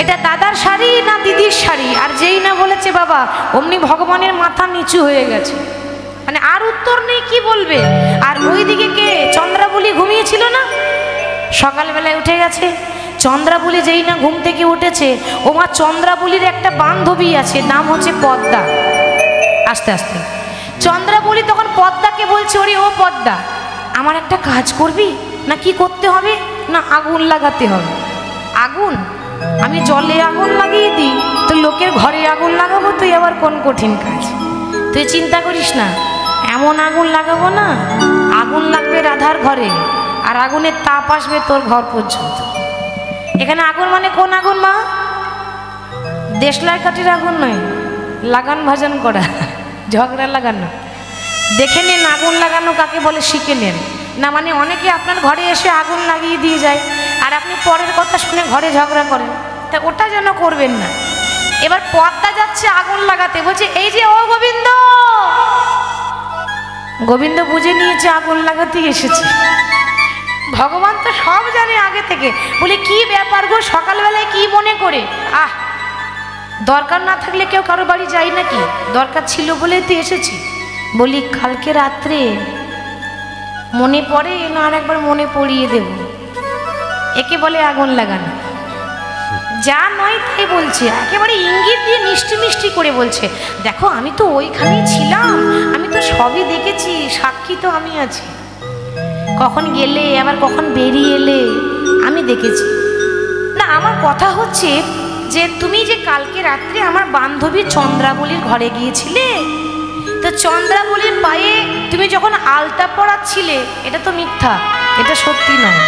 এটা দাদার শাড়ি না দিদির শাড়ি? আর যেই না বলেছে বাবা, অমনি ভগবানের মাথা নিচু হয়ে গেছে, মানে আর উত্তর নেই, কি বলবে। আর ওইদিকে কে? চন্দ্রাবলী ঘুমিয়েছিল না, সকালবেলায় উঠে গেছে। চন্দ্রাবলী যেই না ঘুম থেকে উঠেছে, ওমা চন্দ্রাবলীর একটা বান্ধবী আছে, নাম হচ্ছে পদ্মা। আস্তে আস্তে চন্দ্রাবলী তখন পদ্মাকে বলছে, ওরে ও পদ্মা, আমার একটা কাজ করবি না? কি করতে হবে? না আগুন লাগাতে হবে। আগুন? আমি জলে আগুন লাগিয়ে দিই তো লোকের ঘরে আগুন লাগাবো, তুই আবার কোন কঠিন কাজ? তুই চিন্তা করিস না, এমন আগুন লাগাবো না, আগুন লাগবে রাধার ঘরে, আর আগুনের তাপ আসবে তোর ঘর পর্যন্ত। এখানে আগুন মানে কোন আগুন মা? দেশলাই কাঠির আগুন নয়, লাগান ভাজন করা, ঝগড়া লাগানো। দেখে নিন আগুন লাগানো কাকে বলে, শিখে নেন না। মানে অনেকে আপনার ঘরে এসে আগুন লাগিয়ে দিয়ে যায়, আর আপনি পরের কথা শুনে ঘরে ঝগড়া করেন, তা ওটা যেন করবেন না। এবার পদ্মা যাচ্ছে আগুন লাগাতে, বলছে এই যে ও গোবিন্দ। গোবিন্দ বুঝে নিয়েছে আগুন লাগাতে এসেছে। ভগবান তো সব জানে আগে থেকে। বলে কি ব্যাপার গো, সকালবেলায় কি মনে করে? আহ, দরকার না থাকলে কেউ কারো বাড়ি যায় নাকি? দরকার ছিল বলেই তো এসেছি। বলি কালকে রাত্রে মনে পড়ে না? আর একবার মনে পড়িয়ে দেব। একে বলে আগুন লাগানো। যা নয় তাই বলছে, একেবারে ইঙ্গিত দিয়ে মিষ্টি মিষ্টি করে বলছে, দেখো আমি তো ওইখানেই ছিলাম, আমি তো সবই দেখেছি, সাক্ষী তো আমি আছি। কখন গেলে আবার কখন বেরিয়ে এলে আমি দেখেছি। না আমার কথা হচ্ছে, যে তুমি যে কালকে রাত্রে আমার বান্ধবী চন্দ্রাবলীর ঘরে গিয়েছিলে, তো চন্দ্রাবলীর পায়ে তুমি যখন আলতা পরাচ্ছিলে, এটা তো মিথ্যা, এটা সত্যি নয়।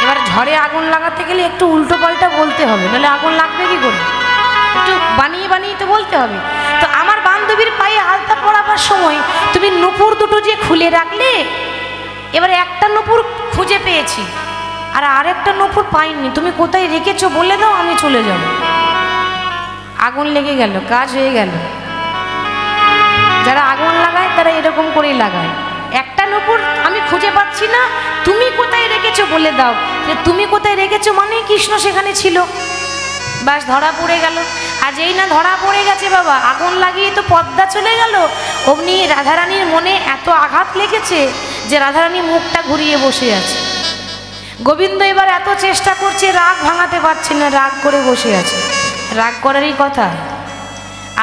এবার ঝড়ে আগুন লাগাতে গেলে একটু উল্টো পাল্টা বলতে হবে, নাহলে আগুন লাগবে কি করে? একটু বানিয়ে বানিয়ে তো বলতে হবে। তো আমার বান্ধবীর পায়ে আলতা পরাবার সময় তুমি নুপুর দুটো যে খুলে রাখলে, এবার একটা নুপুর খুঁজে পেয়েছি আর আরেকটা নুপুর পাইনি, তুমি কোথায় রেখেছো বলে দাও, আমি চলে যাব। আগুন লেগে গেল, কাজ হয়ে গেল। যারা আগুন লাগায় তারা এরকম করেই লাগায়। একটা নুপুর আমি খুঁজে পাচ্ছি না, তুমি কোথায় রেখেছো বলে দাও। যে তুমি কোথায় রেখেছো মানে কৃষ্ণ সেখানে ছিল, ব্যাস ধরা পড়ে গেল। আর যেই না ধরা পড়ে গেছে বাবা, আগুন লাগিয়ে তো পদ্মা চলে গেল, অমনি রাধারানীর মনে এত আঘাত লেগেছে যে রাধারানী মুখটা ঘুরিয়ে বসে আছে। গোবিন্দ এবার এত চেষ্টা করছে, রাগ ভাঙাতে পারছে না, রাগ করে বসে আছে। রাগ করারই কথা।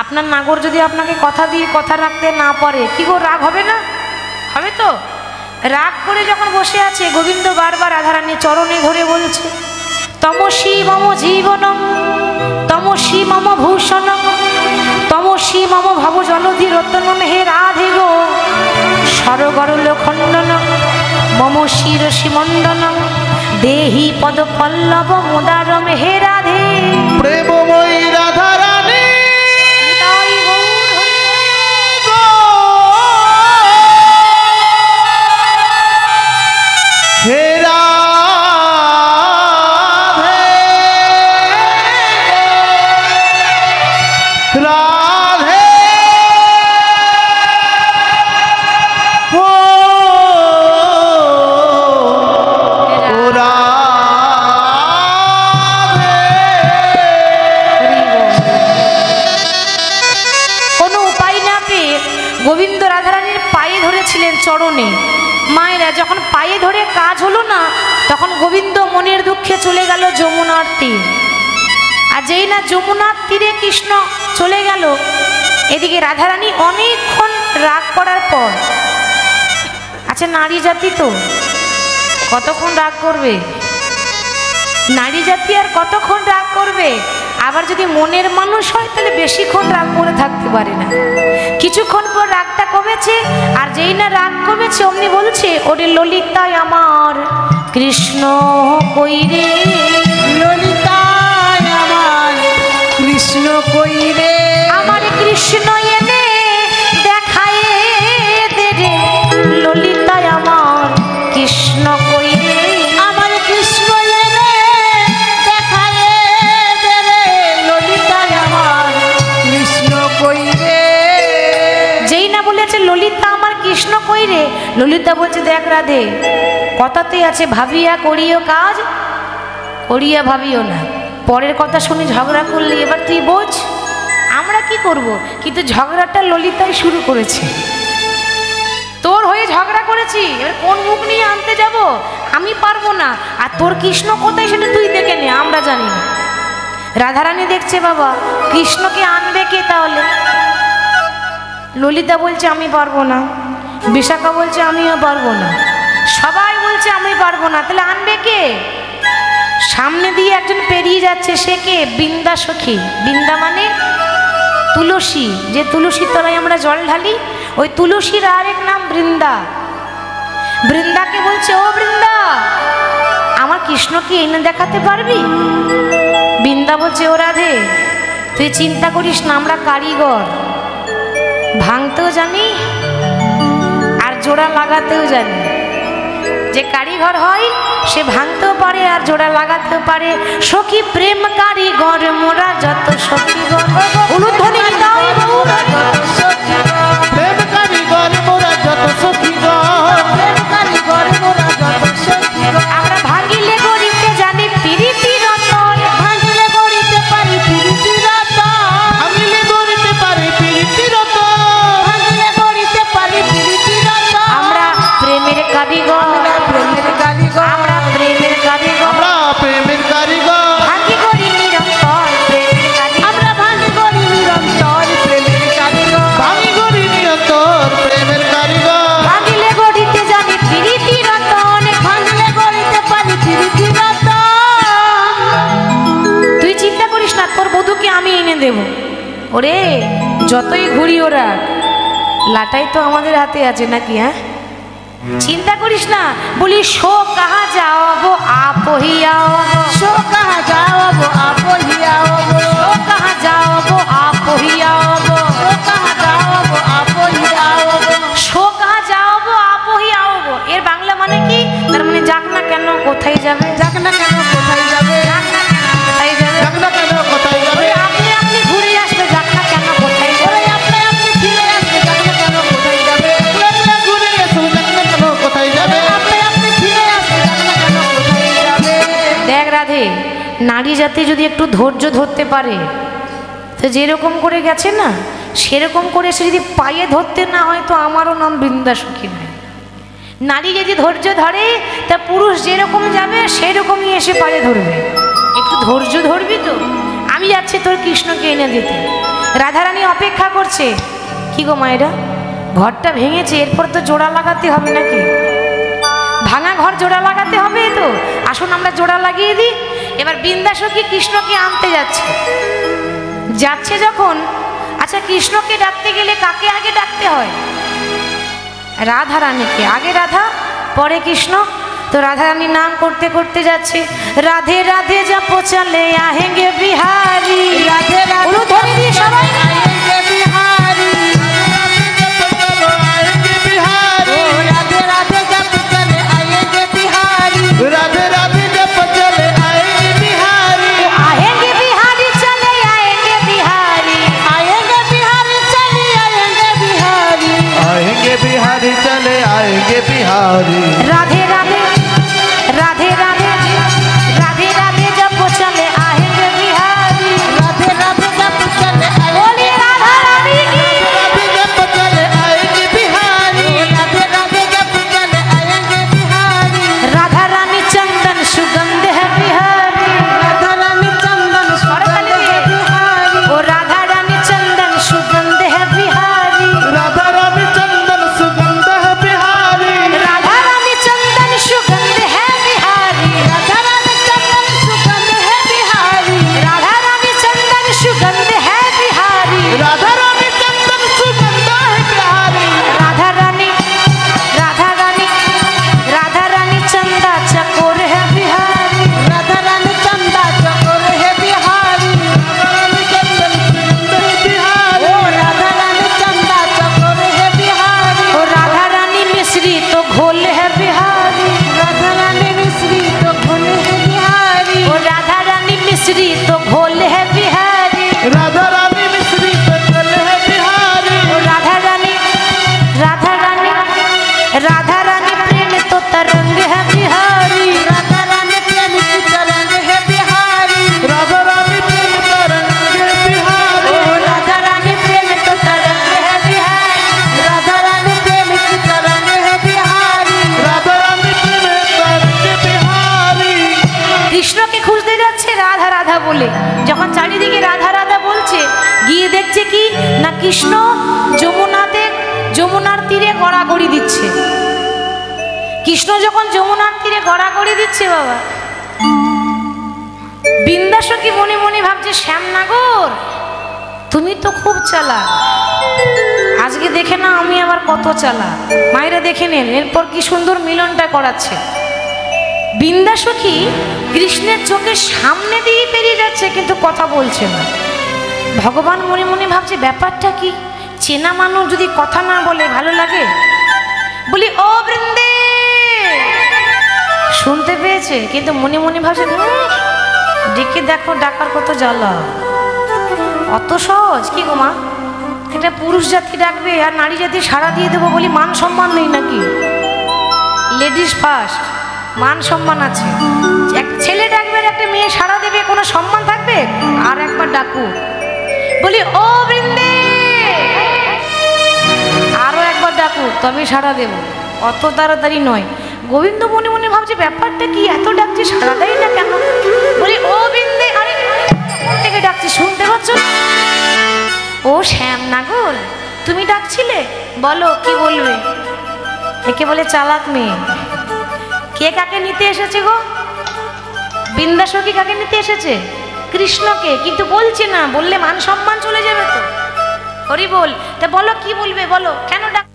আপনার নাগর যদি আপনাকে কথা দিয়ে কথা রাখতে না পারে, কি গো রাগ হবে না? হবে তো। রাগ করে যখন বসে আছে, গোবিন্দ বারবার রাধারানীর চরণে ধরে বলছে, তমসি মম জীবনম, তমসি মম ভূষণম, তমসি মম ভব জলধি রতনম। হে রাধে গো, সরগরল খণ্ডনম, মম শিরসি মণ্ডনম, দেহি পদ পল্লব মুদারম। হে রাধে, প্রেমময়ী রাধারানী হে রাধে, রাধে ও রাধে। কোনো উপায় না পেয়ে গোবিন্দ রাধারানীর পায়ে ধরেছিলেন চরণে। মায়েরা যখন পায়ে ধরে কাজ হলো না, তখন গোবিন্দ মনের দুঃখে চলে গেল যমুনার তীর। আর যেই না যমুনার তীরে কৃষ্ণ চলে গেল, এদিকে রাধারানী অনেকক্ষণ রাগ করার পর, আচ্ছা নারী জাতি তো কতক্ষণ রাগ করবে? নারী জাতি আর কতক্ষণ রাগ করবে? আবার যদি মনের মানুষ হয় তাহলে বেশিক্ষণ রাগ করে থাকতে পারে না। কিছুক্ষণ পর রাগটা কমেছে, আর যেই না রাগ কমেছে অমনি বলছে, ওরে ললিতায় আমার কৃষ্ণ কই রে, ললিতায় আমার কৃষ্ণ কই রে, আমার কৃষ্ণ এনে দেখায় দে রে, ললিতায় আমার কৃষ্ণ কই রে, আমার কৃষ্ণ এনে দেখায় দে রে, ললিতায় আমার কৃষ্ণ কই রে। যেই না বলেছে ললিতা আমার কৃষ্ণ কই রে, ললিতা বলছে, দেখ রাধে, কথাতে আছে ভাবিয়া করিও কাজ, করিয়া ভাবিও না। পরের কথা শুনি ঝগড়া করলি, এবার তুই বোঝ আমরা কি করব। কিন্তু ঝগড়াটা ললিতাই শুরু করেছে, তোর হয়ে ঝগড়া করেছি, এবার কোন মুখ নিয়ে আনতে যাব, আমি পারবো না। আর তোর কৃষ্ণ কোথায় সেটা তুই দেখে নে, আমরা জানি না। রাধারানী দেখছে বাবা কৃষ্ণকে আনবে কে তাহলে? ললিতা বলছে আমি পারবো না, বিশাখা বলছে আমিও পারবো না, সবাই বলছে আমি পারবো না, তাহলে আনবে কে? সামনে দিয়ে একজন পেরিয়ে যাচ্ছে, সে কে? বৃন্দা সখী। বৃন্দা মানে তুলসী, যে তুলসী তলায় আমরা জল ঢালি, ওই তুলসীর আরেক নাম বৃন্দা। বৃন্দাকে বলছে, ও বৃন্দা, আমার কৃষ্ণকে এনে দেখাতে পারবি? বৃন্দা বলছে, ও রাধে, তুই চিন্তা করিস না, আমরা কারিগর, ভাঙতেও জানি আর জোড়া লাগাতেও জানি। যে কারিগর হয় সে ভাঙতেও পারে আর জোড়া লাগাতেও পারে। সখী প্রেম কারিগর মোরা যত সখী গর, উলুধ্বনি দাও মোরা যত সখী গর, প্রেম কারিগর মোরা যত সখী গর, প্রেম কারিগর মোরা যত সখী গর। আমরা ভাঙিলে গড়িতে জানি পিরিতি রতন, ভাঙিলে গড়িতে পারি পিরিতি রতন, ভাঙিলে গড়িতে পারি পিরিতি রতন, ভাঙিলে গড়িতে পারি পিরিতি রতন। আমরা প্রেমের কারিগর, প্রেমের কারিগর, আমরা প্রেমের কারিগর, আমরা প্রেমের কারিগর, ভাঙি করি নিরন্তর প্রেমের কারিগর, তোকে আমি এনে দেব। ওরে যতই ঘুরি ওরা, লাটাই তো আমাদের হাতে আছে নাকি? হ্যাঁ, চিন্তা করিস না। বলি শো কাহা যাওয়াবো আপ হি আওয়াবো, শো কাহা যাওয়াবো আপ হি আওয়াবো, শো কাহা যাওয়াবো আপ হি আওয়াবো, শো কাহা যাওয়াবো আপ হি আওয়াবো, শো কাহা যাওয়াবো আপ হি আওয়াবো। এর বাংলা মানে কি? তার মানে যাক না কেন কোথায় যাবে, যাক না কেন কোথায় যাবে, যাক না কেন কোথায় যাবে, যাক না কেন কোথায় যাবে, আপনি আপনি ঘুরে আসবে, যাক না কেন কোথায় যাবে, আপনি আপনি ফিরে আসবে, যাক না কেন কোথায় যাবে, ঘুরে এসো, যাক না কেন কোথায় যাবে, আপনি আপনি ফিরে আসবে, যাক না কেন কোথায় যাবে। দেখ রাধে, নারী জাতি যদি একটু ধৈর্য ধরতে পারে, তো যেরকম করে গেছে না সেরকম করে সে যদি পায়ে ধরতে না হয় তো আমারও নাম বৃন্দাসখী নয়। নারী যদি ধৈর্য ধরে তা পুরুষ যেরকম যাবে সেরকমই এসে পায়ে ধরবে। একটু ধৈর্য ধরবি তো। আমি যাচ্ছি তোর কৃষ্ণকে এনে দিতে। রাধারানী অপেক্ষা করছে। কি গো মায়েরা, ঘরটা ভেঙেছে, এরপর তো জোড়া লাগাতে হবে নাকি? ভাঙা ঘর জোড়া লাগাতে হবে তো। আসুন আমরা জোড়া লাগিয়ে দিই। এবার বৃন্দাসখী কৃষ্ণকে আনতে যাচ্ছে। যাচ্ছে যখন, আচ্ছা কৃষ্ণকে ডাকতে গেলে কাকে আগে ডাকতে হয়? রাধা রানীকে। আগে রাধা পরে কৃষ্ণ। তো রাধা রানীর নাম করতে করতে যাচ্ছে। রাধে রাধে জপো চলে আহেঙ্গে বিহারি, রাধে রাধে উলুধ্বনি দিয়ে সবাই আয়েঙ্গে বিহারি, আয়েঙ্গে বিহারি, রাধে রাধে জপ চলে আয়েঙ্গে বিহারি, রাধে রাধে জপ চলে আয়েঙ্গে বিহারি, আহেঙ্গে বিহারি চলে আহেঙ্গে বিহারি, आएंगे बिहारी चले आएंगे बिहारी, आएंगे बिहारी चले आएंगे बिहारी। राधे राधे राधे राधे राधे राधे जपो चले आहेंगे बिहारी। राधे राधे जप चले बोली राधा रानी की। राधे जप चले आएंगे बिहारी, राधे राधे जप चले आएंगे बिहारी, राधा रानी चंदन सुगंध है बिहारी, राधा रानी चंदन सुगंध है बिहारी, ओ राधा रानी चंदन सुगंध है बिहारी, राधा रानी चंदन सुगंध है बिहारी। राधा रानी चंदन सुगंध है बिहारी, राधा रानी चंदन सुगंध है बिहारी, राधा रानी चंदन सुगंध है बिहारी, राधा रानी चंदन सुगंध है बिहारी। राधा रानी राधा रानी राधा रानी चंदा चकोर है बिहारी, राधा रानी चंदा चकोर है बिहारी, ओ राधा रानी चंदा चकोर है बिहारी, ओ राधा रानी मिश्री तो घोल है बिहारी, राधा रानी मिश्री तो घोल है बिहारी, ओ राधा रानी मिश्री तो घोल है बिहारी, राधा रानी मिश्री तो चल है बिहारी। ओ राधा रानी राधा रानी प्रेम तो तरंग है बिहारी, राधा रानी प्रेम की तरंग है बिहारी, राधा रानी प्रेम तरंग है बिहारी। ओ राधा रानी प्रेम तो तरंग है बिहारी, राधा रानी प्रेम की तरंग है बिहारी, राधा रानी प्रेम तरंग बिहारी। কৃষ্ণকে খুঁজতে যাচ্ছে রাধা রাধা বলে। যখন চারিদিকে রাধা রাধা বলছে, গিয়ে দেখছে কি না কৃষ্ণ যমুনার তীরে গড়াগড়ি দিচ্ছে। কৃষ্ণ যখন যমুনার তীরে গড়াগড়ি দিচ্ছে বাবা, বৃন্দাসখী মনে মনে ভাবছে শ্যামনাগর তুমি তো খুব চালাক, আজকে দেখে না আমি আবার কত চালাক। মায়েরা দেখে নেন এরপর কি সুন্দর মিলনটা করাচ্ছে। বৃন্দাসখী কৃষ্ণের চোখের সামনে দিয়ে পেরিয়ে যাচ্ছে কিন্তু কথা বলছে না। ভগবান মনে মনে ভাবছে ব্যাপারটা কি, চেনা মানুষ যদি কথা না বলে ভালো লাগে? বলি ও বৃন্দে, শুনতে পেয়েছে কিন্তু মনে মনে ভাবছে ডেকে দেখো, ডাকার কত জ্বালা, অত সহজ কি গো মা? একটা পুরুষ জাতি ডাকবে আর নারী জাতি সাড়া দিয়ে দেবো বলি মান সম্মান নেই নাকি? লেডিস ফার্স্ট, মান সম্মান আছে। এক ছেলে ডাকবে আর একটা মেয়ে সাড়া দেবে, কোনো সম্মান থাকবে? আর একবার ডাকু, বলি ও বৃন্দে, আরো একবার ডাকু তবে সাড়া দেব, অত তাড়াতাড়ি নয়। গোবিন্দ মনে মনে ভাবছে ব্যাপারটা কি, এত ডাকছে সাড়া দেয় না কেন? বলি ও বৃন্দে, আরে কোন থেকে ডাকছি শুনতে পাচ্ছ না? ও শ্যামনাগর তুমি ডাকছিলে, বলো কি বলবে? একে বলে চালাক মেয়ে। কে কাকে নিতে এসেছে গো? বৃন্দাসখী কাকে নিতে এসেছে? কৃষ্ণকে, কিন্তু বলছে না, বললে মান সম্মান চলে যাবে তো। হরি বল। তা বলো কি বলবে, বলো কেন ডাক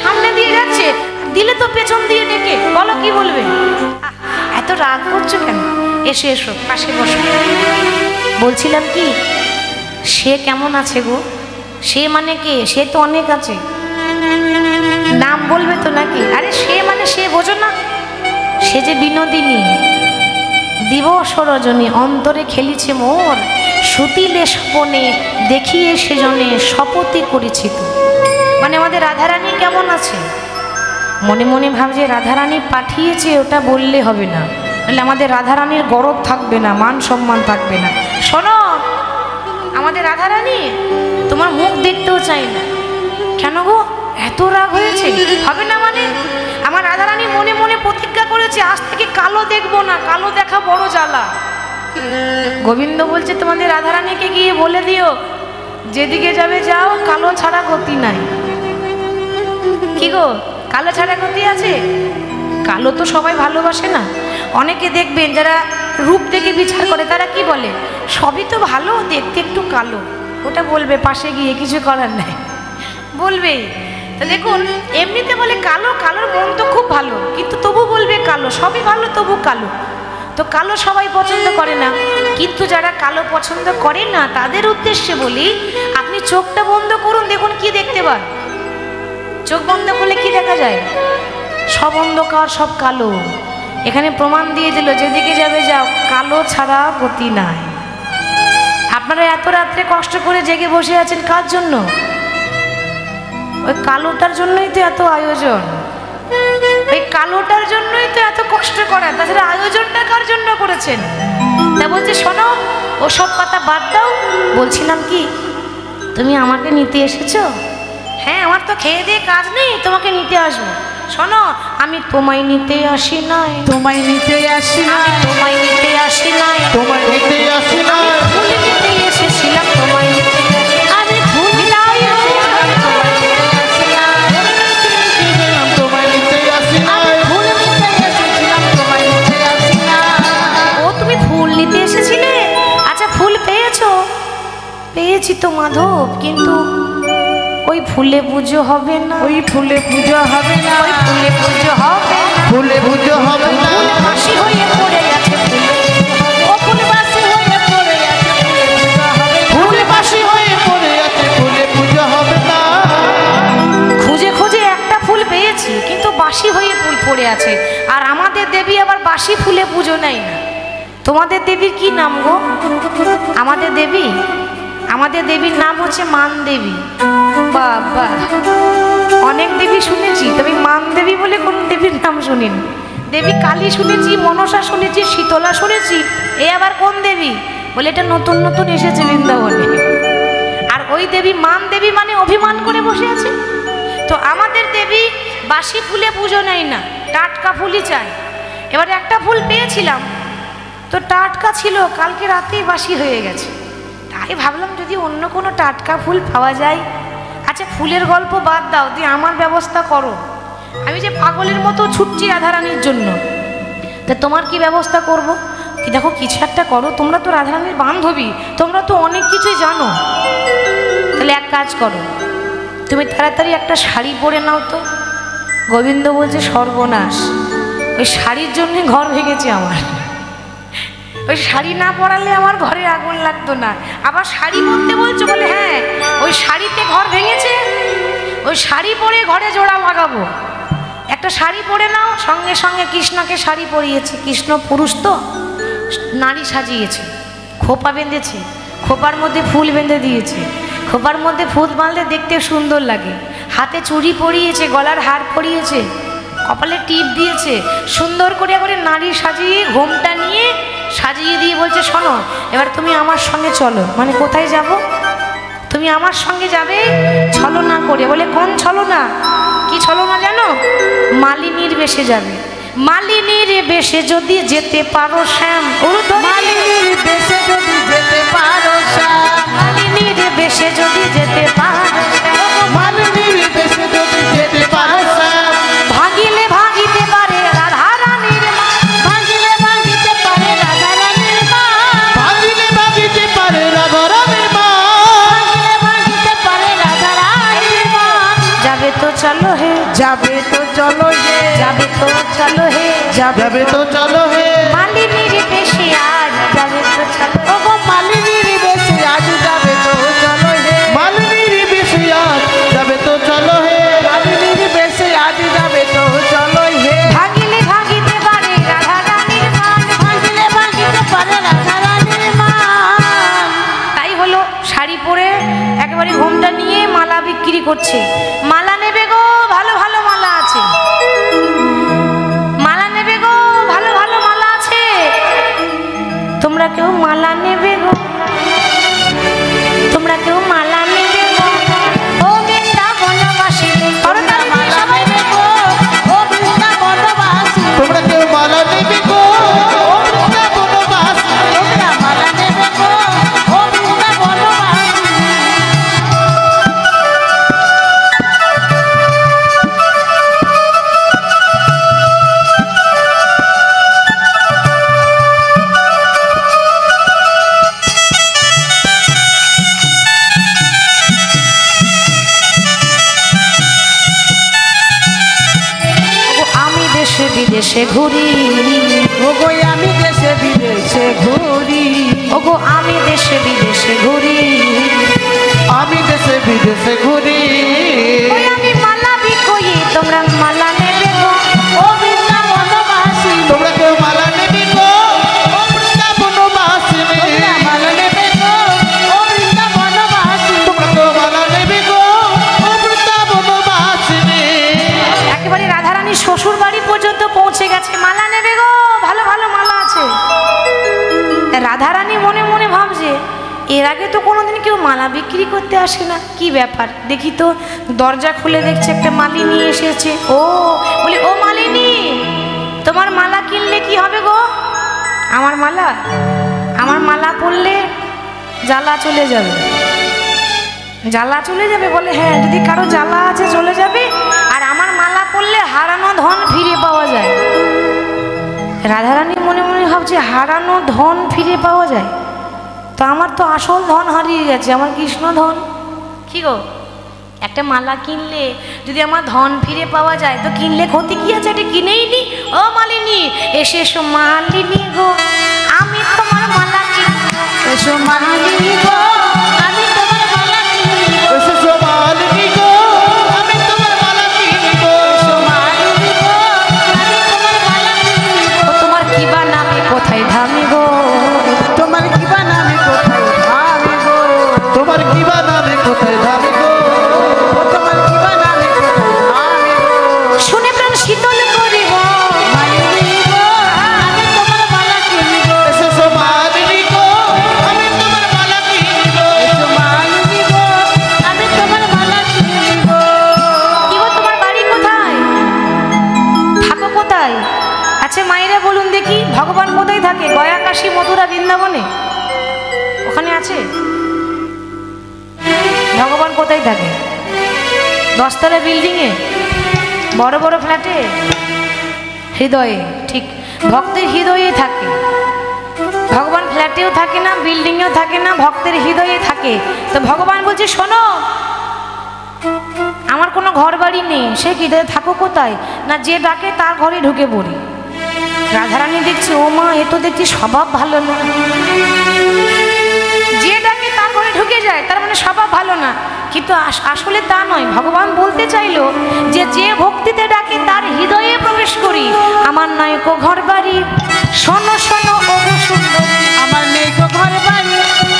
সামনে দিয়ে যাচ্ছে, দিলে তো পেছন দিয়ে ডেকে, বলো কি বলবে? এত রাগ করছো কেন? এসো এসো পাশে বসো। বলছিলাম কি, সে কেমন আছে গো? সে মানে কে? সে তো অনেক আছে, নাম বলবে তো নাকি? আরে সে মানে সে, বোঝো না? সে যে বিনোদিনী, দিবস রজনী অন্তরে খেলিছে মোর, সুতিলে স্বপনে দেখিয়ে সেজনে শপথই করেছি তো। মানে আমাদের রাধারানী কেমন আছে? মনে মনে ভাবছে রাধারানী পাঠিয়েছে, ওটা বললে হবে না, তাহলে আমাদের রাধারানীর গরব থাকবে না, মান সম্মান থাকবে না। শোনো, আমাদের রাধারানী তোমার মুখ দেখতেও চাই না। কেন গো, এত রাগ হয়েছে? হবে না মানে? আমার রাধারানী মনে মনে প্রতিজ্ঞা করেছে আজ থেকে কালো দেখবো না, কালো দেখা বড় জ্বালা। গোবিন্দ বলছে তোমাদের রাধারানীকে গিয়ে বলে দিও, যেদিকে যাবে যাও, কালো ছাড়া গতি নাই। কি গো, কালো ছাড়া গতি আছে? কালো তো সবাই ভালোবাসে না। অনেকে দেখবেন যারা রূপ দেখে বিচার করে, তারা কি বলে, সবই তো ভালো, দেখতে একটু কালো। ওটা বলবে পাশে গিয়ে, কিছু করার নাই, বলবে। তো দেখুন, এমনিতে বলে কালো, কালোর মন তো খুব ভালো, কিন্তু তবু বলবে কালো, সবই ভালো তবু কালো। তো কালো সবাই পছন্দ করে না, কিন্তু যারা কালো পছন্দ করে না তাদের উদ্দেশ্যে বলি, আপনি চোখটা বন্ধ করুন, দেখুন কি দেখতে পান। চোখ বন্ধ করলে কি দেখা যায়? সব অন্ধকার, সব কালো। এখানে প্রমাণ দিয়ে দিল, যেদিকে যাবে যাও, কালো ছাড়া গতি নাই। আপনারা এত রাত্রে কষ্ট করে জেগে বসে আছেন কার জন্য? ওই কালোটার জন্যই তো এত আয়োজন, ওই কালোটার জন্যই তো এত কষ্ট করা। তাছাড়া আয়োজনটা কার জন্য করেছেন? তা বলছে শোনো, ওসব কথা বাদ দাও। বলছিলাম কি, তুমি আমাকে নিতে এসেছো? হ্যাঁ, আমার তো খেয়ে দিয়ে কাজ নেই, তোমাকে নিতে আসবো। শোনো, আমি তোমায় নিতে আসি নাই, তোমায় নিতে আসি না, তোমায় নিতে আসি নাই, তোমায় নিতে আসি না, ফুল নিতে এসেছিলাম, তোমায় নিতে আমি ফুল নিতে এসেছিলাম, তোমায় নিতে আসি না, তোমায় নিতে আসি না। ফুল নিতে এসেছিলাম, তোমায় নিতে আসি না। ও তুমি ফুল নিতে এসেছিলে? আচ্ছা, ফুল পেয়েছো? পেয়েছি তো মাধব, কিন্তু ওই ফুলে পুজো হবে না, ওই ফুলে পুজো হবে না, ওই ফুলে পুজো হবে না, ফুলে পুজো হবে না, ফুল ফাঁসি হয়ে পড়ে আছে, ও ফুল বাসি হয়ে পড়ে আছে, ফুলে পুজো হবে না। ফুলে বাসি হয়ে পড়ে আছে, ফুলে পুজো হবে না। খুঁজে খুঁজে একটা ফুল পেয়েছি, কিন্তু বাসি হয়ে ফুল পড়ে আছে। আর আমাদের দেবী আবার বাসি ফুলে পুজো নেয় না। তোমাদের দেবীর কি নাম গো? আমাদের দেবী, আমাদের দেবীর নাম হচ্ছে মান দেবী। বাবা, অনেক দেবী শুনেছি, তবে মান দেবী বলে কোন দেবীর নাম শুনিনি। দেবী কালী শুনেছি, মনসা শুনেছি, শীতলা শুনেছি, এ আবার কোন দেবী? বলে এটা নতুন নতুন এসেছে বৃন্দাবনে। আর ওই দেবী মান দেবী মানে অভিমান করে বসে আছে। তো আমাদের দেবী বাসি ফুলে পুজো নেয় না, টাটকা ফুলই চায়। এবারে একটা ফুল পেয়েছিলাম, তো টাটকা ছিল, কালকে রাতেই বাসি হয়ে গেছে। তাই ভাবলাম যদি অন্য কোনো টাটকা ফুল পাওয়া যায়। আচ্ছা, ফুলের গল্প বাদ দাও, দিয়ে আমার ব্যবস্থা করো। আমি যে পাগলের মতো ছুটছি রাধারানীর জন্য, তা তোমার কি ব্যবস্থা করব? কি দেখো, কিছু একটা করো, তোমরা তো রাধারানীর বান্ধবী, তোমরা তো অনেক কিছুই জানো। তাহলে এক কাজ করো, তুমি তাড়াতাড়ি একটা শাড়ি পরে নাও তো। গোবিন্দ বলছে সর্বনাশ, ওই শাড়ির জন্যে ঘর ভেঙেছে আমার। ওই শাড়ি না পরালে আমার ঘরে আগুন লাগতো না। আবার শাড়ি পরতে বলছো? বলে হ্যাঁ, ওই শাড়িতে ঘর ভেঙেছে, ওই শাড়ি পরে ঘরে জোড়া লাগাবো। একটা শাড়ি পরে নাও। সঙ্গে সঙ্গে কৃষ্ণকে শাড়ি পরিয়েছে। কৃষ্ণ পুরুষ তো, নারী সাজিয়েছে, খোপা বেঁধেছে, খোপার মধ্যে ফুল বেঁধে দিয়েছে, খোপার মধ্যে ফুল বাঁধলে দেখতে সুন্দর লাগে। হাতে চুড়ি পরিয়েছে, গলার হার পরিয়েছে, কপালে টিপ দিয়েছে, সুন্দর করে করে নারী সাজিয়ে ঘোমটা নিয়ে সাজিয়ে দিয়ে বলছে শোনো, এবার তুমি আমার সঙ্গে চলো। মানে কোথায় যাব? তুমি আমার সঙ্গে যাবে ছলনা করে। বলে কোন ছলনা? কি ছলনা জানো? মালিনীর বেশে যাবে। মালিনীর বেশে যদি যেতে পারো শ্যাম, মালিনীর বেশে যদি যেতে পারো শ্যাম, মালিনীর বেশে যদি যেতে পারো শ্যাম, মালিনীর বেশে যদি যেতে পারো শ্যাম, ভাগিলে ভাগিতে পারে রাধারানীর মা, ভাঙিলে ভাঙিতে পারে রাধারানীর মা, যাবে তো চলো হে মালিনীর বেশি আজ যাবে তো চলো। ওগো মালিনীর বেশি আজ যাবে তো চলো হে মালিনীর বেশি আজ যাবে তো চলো হে মালিনীর বেশি আজ যাবে তো চলো হে ভাগিলে ভাগিতে পারে রাধা রানীর মান, ভাঙিলে ভাঙিতে পারে রাধা রানীর মান। তাই হলো শাড়ি পরে একেবারে ঘোমটা নিয়ে মালা বিক্রি করছে। মালা নেবে গো, ভালো ভালো মালা আছে, মালা নেবে গো, ভালো ভালো মালা আছে, তোমরা কেউ মালা নেবে গো, তোমরা কেউ মালা নেবে গো, ও বৃন্দাবনবাসী করতালি দিয়ে সবাই নেবে ও বৃন্দাবনবাসী তোমরা কেউ মালা নেবে গো ও বৃন্দাবনবাসী তোমরা মালা নেবে গো ও বৃন্দাবনবাসী। আমি দেশে বিদেশে ঘুরি, ওগো আমি দেশে বিদেশে ঘুরি ওগো আমি দেশে বিদেশে ঘুরি, আমি দেশে বিদেশে ঘুরি ওই আমি মালা বিকোই, তোমরা মালা নেবে গো ও বৃন্দাবনবাসী তোমরা কেউ মালা নেবে গো ও বৃন্দাবনবাসী তোমরা মালা নেবে গো ও বৃন্দাবনবাসী তোমরা কেউ মালা নেবে গো ও বৃন্দাবনবাসী। একেবারে রাধারানীর শ্বশুর বাড়ি পর্যন্ত পৌঁছে গেছে, মালা নেবে গো, ভালো ভালো মালা আছে। রাধারানী মনে মনে ভাবছে এর আগে তো কোনোদিন কেউ মালা বিক্রি করতে আসে না, কি ব্যাপার দেখি তো। দরজা খুলে দেখছে একটা মালিনী এসেছে। ও বলি, ও মালিনী, তোমার মালা কিনলে কি হবে গো? আমার মালা, আমার মালা পরলে জ্বালা চলে যাবে। জ্বালা চলে যাবে? বলে হ্যাঁ, যদি কারো জ্বালা আছে চলে যাবে, আর আমার মালা পরলে হারানো ধন ফিরে পাওয়া যায়। রাধারানী মনে মনে ভাবছে হারানো ধন ফিরে পাওয়া যায়, তো আমার তো আসল ধন হারিয়ে গেছে, আমার কৃষ্ণ ধন। কি গো, একটা মালা কিনলে যদি আমার ধন ফিরে পাওয়া যায় তো কিনলে ক্ষতি কি আছে, এটা কিনেই নি। ও মালিনী, এসে এসো মালিনী গো, আমি তোমার মালা কিনবো। এসো মালিনী গো আমি তোমার মালা কিনবো এসো মালিনী গো আমি তোমার মালা কিনবো এসো মালিনী গো আমি তোমার মালা কিনবো ও তোমার কিবা নামে কোথায় ধামি গো, তোমার কিবা নামে কোথায় ধামি গো তোমার কিবা নামে কোথায় ধামি গো তোমার কিবা নামে কোথায় ধামি গো শুনে প্রাণ শীতল করিব। মালিনী গো আমি তোমার মালা কিনবো এসো মালিনী গো আমি তোমার মালা কিনবো এসো মালিনী গো আমি তোমার মালা কিনবো। কি গো, তোমার বাড়ি কোথায়, থাকো কোথায়? আচ্ছা মায়েরা বলুন দেখি, ভগবান কোথায় থাকে? গয়া, কাশী, মথুরা, বৃন্দাবনে ওখানে আছে? ভগবান কোথায় থাকে? 10 তলা বিল্ডিংয়ে, বড় বড় ফ্ল্যাটে? হৃদয়ে, ঠিক ভক্তের হৃদয়ে থাকে ভগবান। ফ্ল্যাটেও থাকে না, বিল্ডিংয়েও থাকে না, ভক্তের হৃদয়ে থাকে। তো ভগবান বলছে শোনো, আমার কোনো ঘর বাড়ি নেই। সে কি, থাকো কোথায়? না, যে ডাকে তার ঘরে ঢুকে পড়ি। রাধারানী দেখছে, ও মা, এ তো দেখছি স্বভাব ভালো না। যে ডাকে তার ঘরে ঢুকে যায় তার মানে স্বভাব ভালো না, কিন্তু আসলে তা নয়। ভগবান বলতে চাইলো যে যে ভক্তিতে ডাকে তার হৃদয়ে প্রবেশ করি। আমার নয় কো ঘর বাড়ি, শোনো শোনো ওগো সুন্দরী, আমার নেই গো ঘর বাড়ি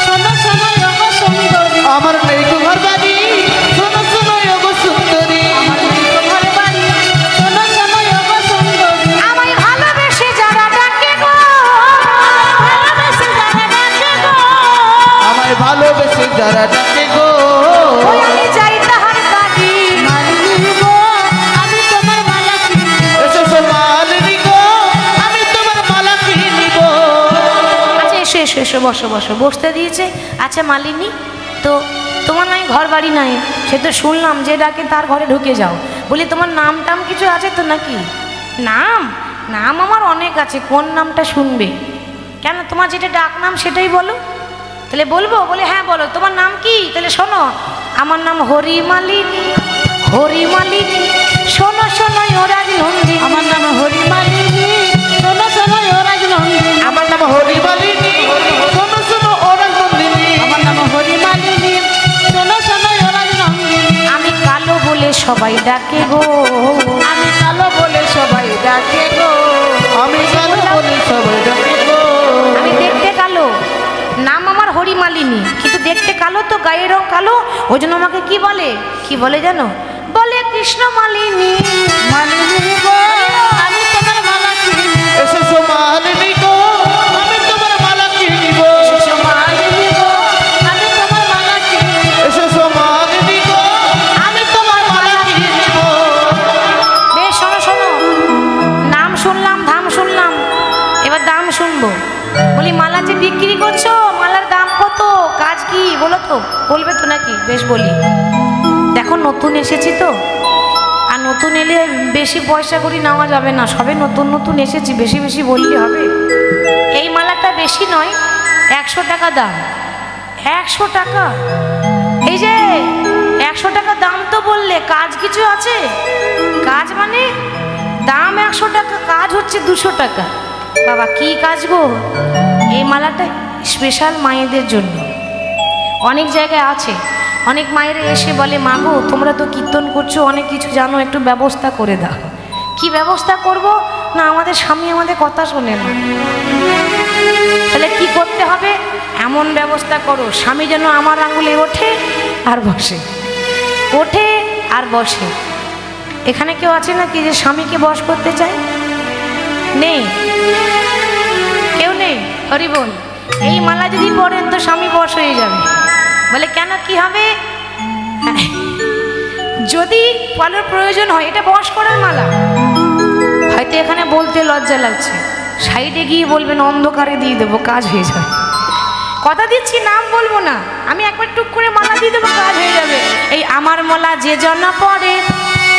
শোনো শোনো ওগো সুন্দরী আমার নেই গো ঘর বাড়ি শোনো শোনো ওগো সুন্দরী আমার নেই গো ঘর বাড়ি শোনো শোনো ওগো সুন্দরী আমায় ভালোবেসে যারা ডাকে গো, ভালোবেসে যারা ডাকে গো আমায় ভালোবেসে যারা ডাকে গো ওই আমি যাই তাহার কাছে। মালিনী গো আমি তোমার মালা কিনবো এসো মালিনী গো আমি তোমার মালা কিনবো। আচ্ছা এসো এসো এসো, বসো বসো, বসতে দিয়েছে। আচ্ছা মালিনী, তো তোমার নাই ঘর বাড়ি নাই, সে তো শুনলাম, যে ডাকে তার ঘরে ঢুকে যাও। বলি তোমার নাম টাম কিছু আছে তো নাকি? নাম, নাম আমার অনেক আছে, কোন নামটা শুনবে? কেন, তোমার যেটা ডাক নাম সেটাই বলো। তাহলে বলবো? বলে হ্যাঁ বলো, তোমার নাম কি? তাহলে শোনো, আমার নাম হরিমালিনী, হরিমালিনী, শোনো শোনো ওরাজ নন্দী, আমার নাম হরিমালিনী রঙ্গিনী, আমার নাম হরিমালিনী, শোনো শোনো ও রাজনন্দিনী। আমার নাম হরিমালিনী, শোনো শোনো ও রাজনন্দিনী। আমি কালো বলে সবাই ডাকে গো, আমি কালো বলে সবাই ডাকে গো, আমি কালো বলে সবাই ডাকে গো। আমি দেখতে কালো, নাম আমার হরিমালিনী, কিন্তু দেখতে কালো তো, গায়ের রং কালো, ওই জন্য আমাকে কি বলে, কি বলে জানো, বলে কৃষ্ণ মালিনী। মালিনী গো আমি তোমার মালা কিনিব, এসেছো মালিনী গো, আমি তোমার মালা কিনিব। মালিনী গো আমি তোমার মালা কিনিব, এসেছো মালিনী গো, আমি তোমার মালা কিনিব। বেশ শোনো শোনো, নাম শুনলাম, ধাম শুনলাম, এবার দাম শুনবো। বলি মালা যে বিক্রি করছো, মালার দাম কত, কাজ কি বলো তো, বলবে তো নাকি? বেশ বলি। দেখো নতুন এসেছি তো, আর নতুন এলে বেশি পয়সা করি নেওয়া যাবে না, সবে নতুন নতুন এসেছি, বেশি বেশি বললে হবে। এই মালাটা বেশি নয়, 100 টাকা দাম। 100 টাকা? এই যে 100 টাকা দাম তো বললে, কাজ কিছু আছে? কাজ মানে দাম 100 টাকা, কাজ হচ্ছে 200 টাকা। বাবা কি কাজ গো? এই মালাটা স্পেশাল মায়েদের জন্য। অনেক জায়গায় আছে, অনেক মায়েরা এসে বলে, মা গো তোমরা তো কীর্তন করছো, অনেক কিছু জানো, একটু ব্যবস্থা করে দাও। কি ব্যবস্থা করব? না আমাদের স্বামী আমাদের কথা শোনে না। তাহলে কি করতে হবে? এমন ব্যবস্থা করো স্বামী যেন আমার আঙুলে ওঠে আর বসে, ওঠে আর বসে। এখানে কেউ আছে নাকি যে স্বামীকে বশ করতে চায়? নেই, কেউ নেই। হরি বল। এই মালা যদি পরেন তো স্বামী বশ হয়ে যাবে। বলে কেন, কি হবে? যদি বলার প্রয়োজন হয়, এটা বশ করার মালা। হয়তো এখানে বলতে লজ্জা লাগছে, সাইডে গিয়ে বলবেন, অন্ধকারে দিয়ে দেবো, কাজ হয়ে যাবে। কথা দিচ্ছি, নাম বলবো না, আমি একবার টুক করে মালা দিয়ে দেবো, কাজ হয়ে যাবে। এই আমার মালা যে জন পড়ে,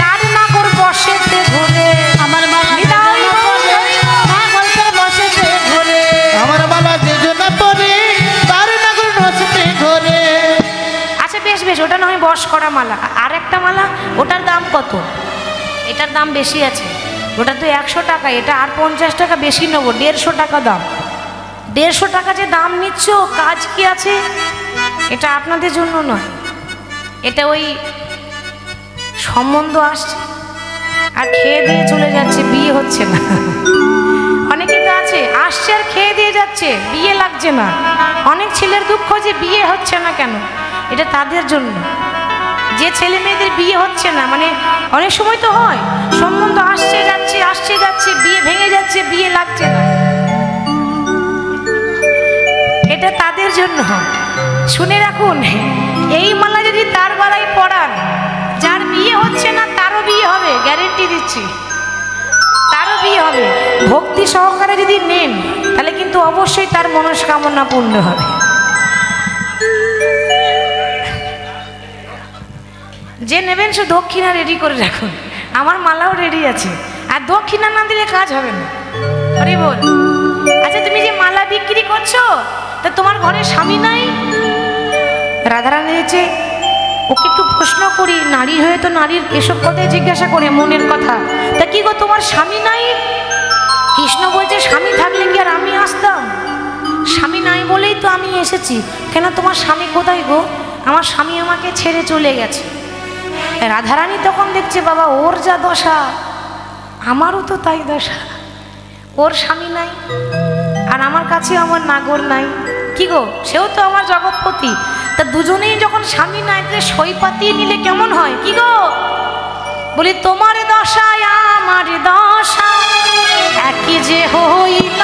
তার নাগর বসেতে ঘুরে। আমার মালা যে জন পরে, নাগরকে বসেতে ঘোরে। আমার মালা যে জন পরে, তার নাগর বসেতে ঘোরে। আচ্ছা বেশ বেশ, ওটা নয় বশ করা মালা। আর একটা মালা, ওটার দাম কত? এটার দাম বেশি আছে, ওটা তো 100 টাকা, এটা আর 50 টাকা বেশি নেবো, 150 টাকা দাম। 150 টাকা যে দাম নিচ্ছ, কাজ কি আছে? এটা আপনাদের জন্য নয়, এটা ওই সম্বন্ধ আসছে আর খেয়ে দিয়ে চলে যাচ্ছে, বিয়ে হচ্ছে না। অনেকে তো আছে, আসছে আর খেয়ে দিয়ে যাচ্ছে, বিয়ে লাগছে না। অনেক ছেলের দুঃখ যে বিয়ে হচ্ছে না কেন, এটা তাদের জন্য। যে ছেলে মেয়েদের বিয়ে হচ্ছে না, মানে অনেক সময় তো হয়, সম্বন্ধ আসছে যাচ্ছে, আসছে যাচ্ছে, বিয়ে ভেঙে যাচ্ছে, বিয়ে লাগছে না, এটা তাদের জন্য। শুনে রাখুন, এই মালা যদি তার গলায় পড়ান, যার বিয়ে হচ্ছে না তারও বিয়ে হবে, গ্যারেন্টি দিচ্ছি, তারও বিয়ে হবে। ভক্তি সহকারে যদি নেন, তাহলে কিন্তু অবশ্যই তার মনস্কামনা পূর্ণ হবে। যে নেবেন সে দক্ষিণা রেডি করে রাখুন, আমার মালাও রেডি আছে, আর দক্ষিণা না দিলে কাজ হবে না। হরি বল। আচ্ছা তুমি যে মালা বিক্রি করছো, তা তোমার ঘরে স্বামী নাই? রাধারানী দিয়েছে, ওকে একটু প্রশ্ন করি, নারী হয়ে তো নারীর এসব কথাই জিজ্ঞাসা করে, মনের কথা। তা কি গো তোমার স্বামী নাই? কৃষ্ণ বলছে, স্বামী থাকলে কি আর আমি আসতাম? স্বামী নাই বলেই তো আমি এসেছি। কেন তোমার স্বামী কোথায় গো? আমার স্বামী আমাকে ছেড়ে চলে গেছে। রাধারানী তখন দেখছে, বাবা ওর যা দশা, আমারও তো তাই দশা, ওর স্বামী নাই আর আমার কাছে আমার নাগর নাই। কি গো, সেও তো আমার জগৎপতি, তা দুজনেই যখন স্বামী নাই, তাহলে সই পাতিয়ে নিলে কেমন হয়? কি গো, বলি তোমার দশায় আমার দশা একই যে হইল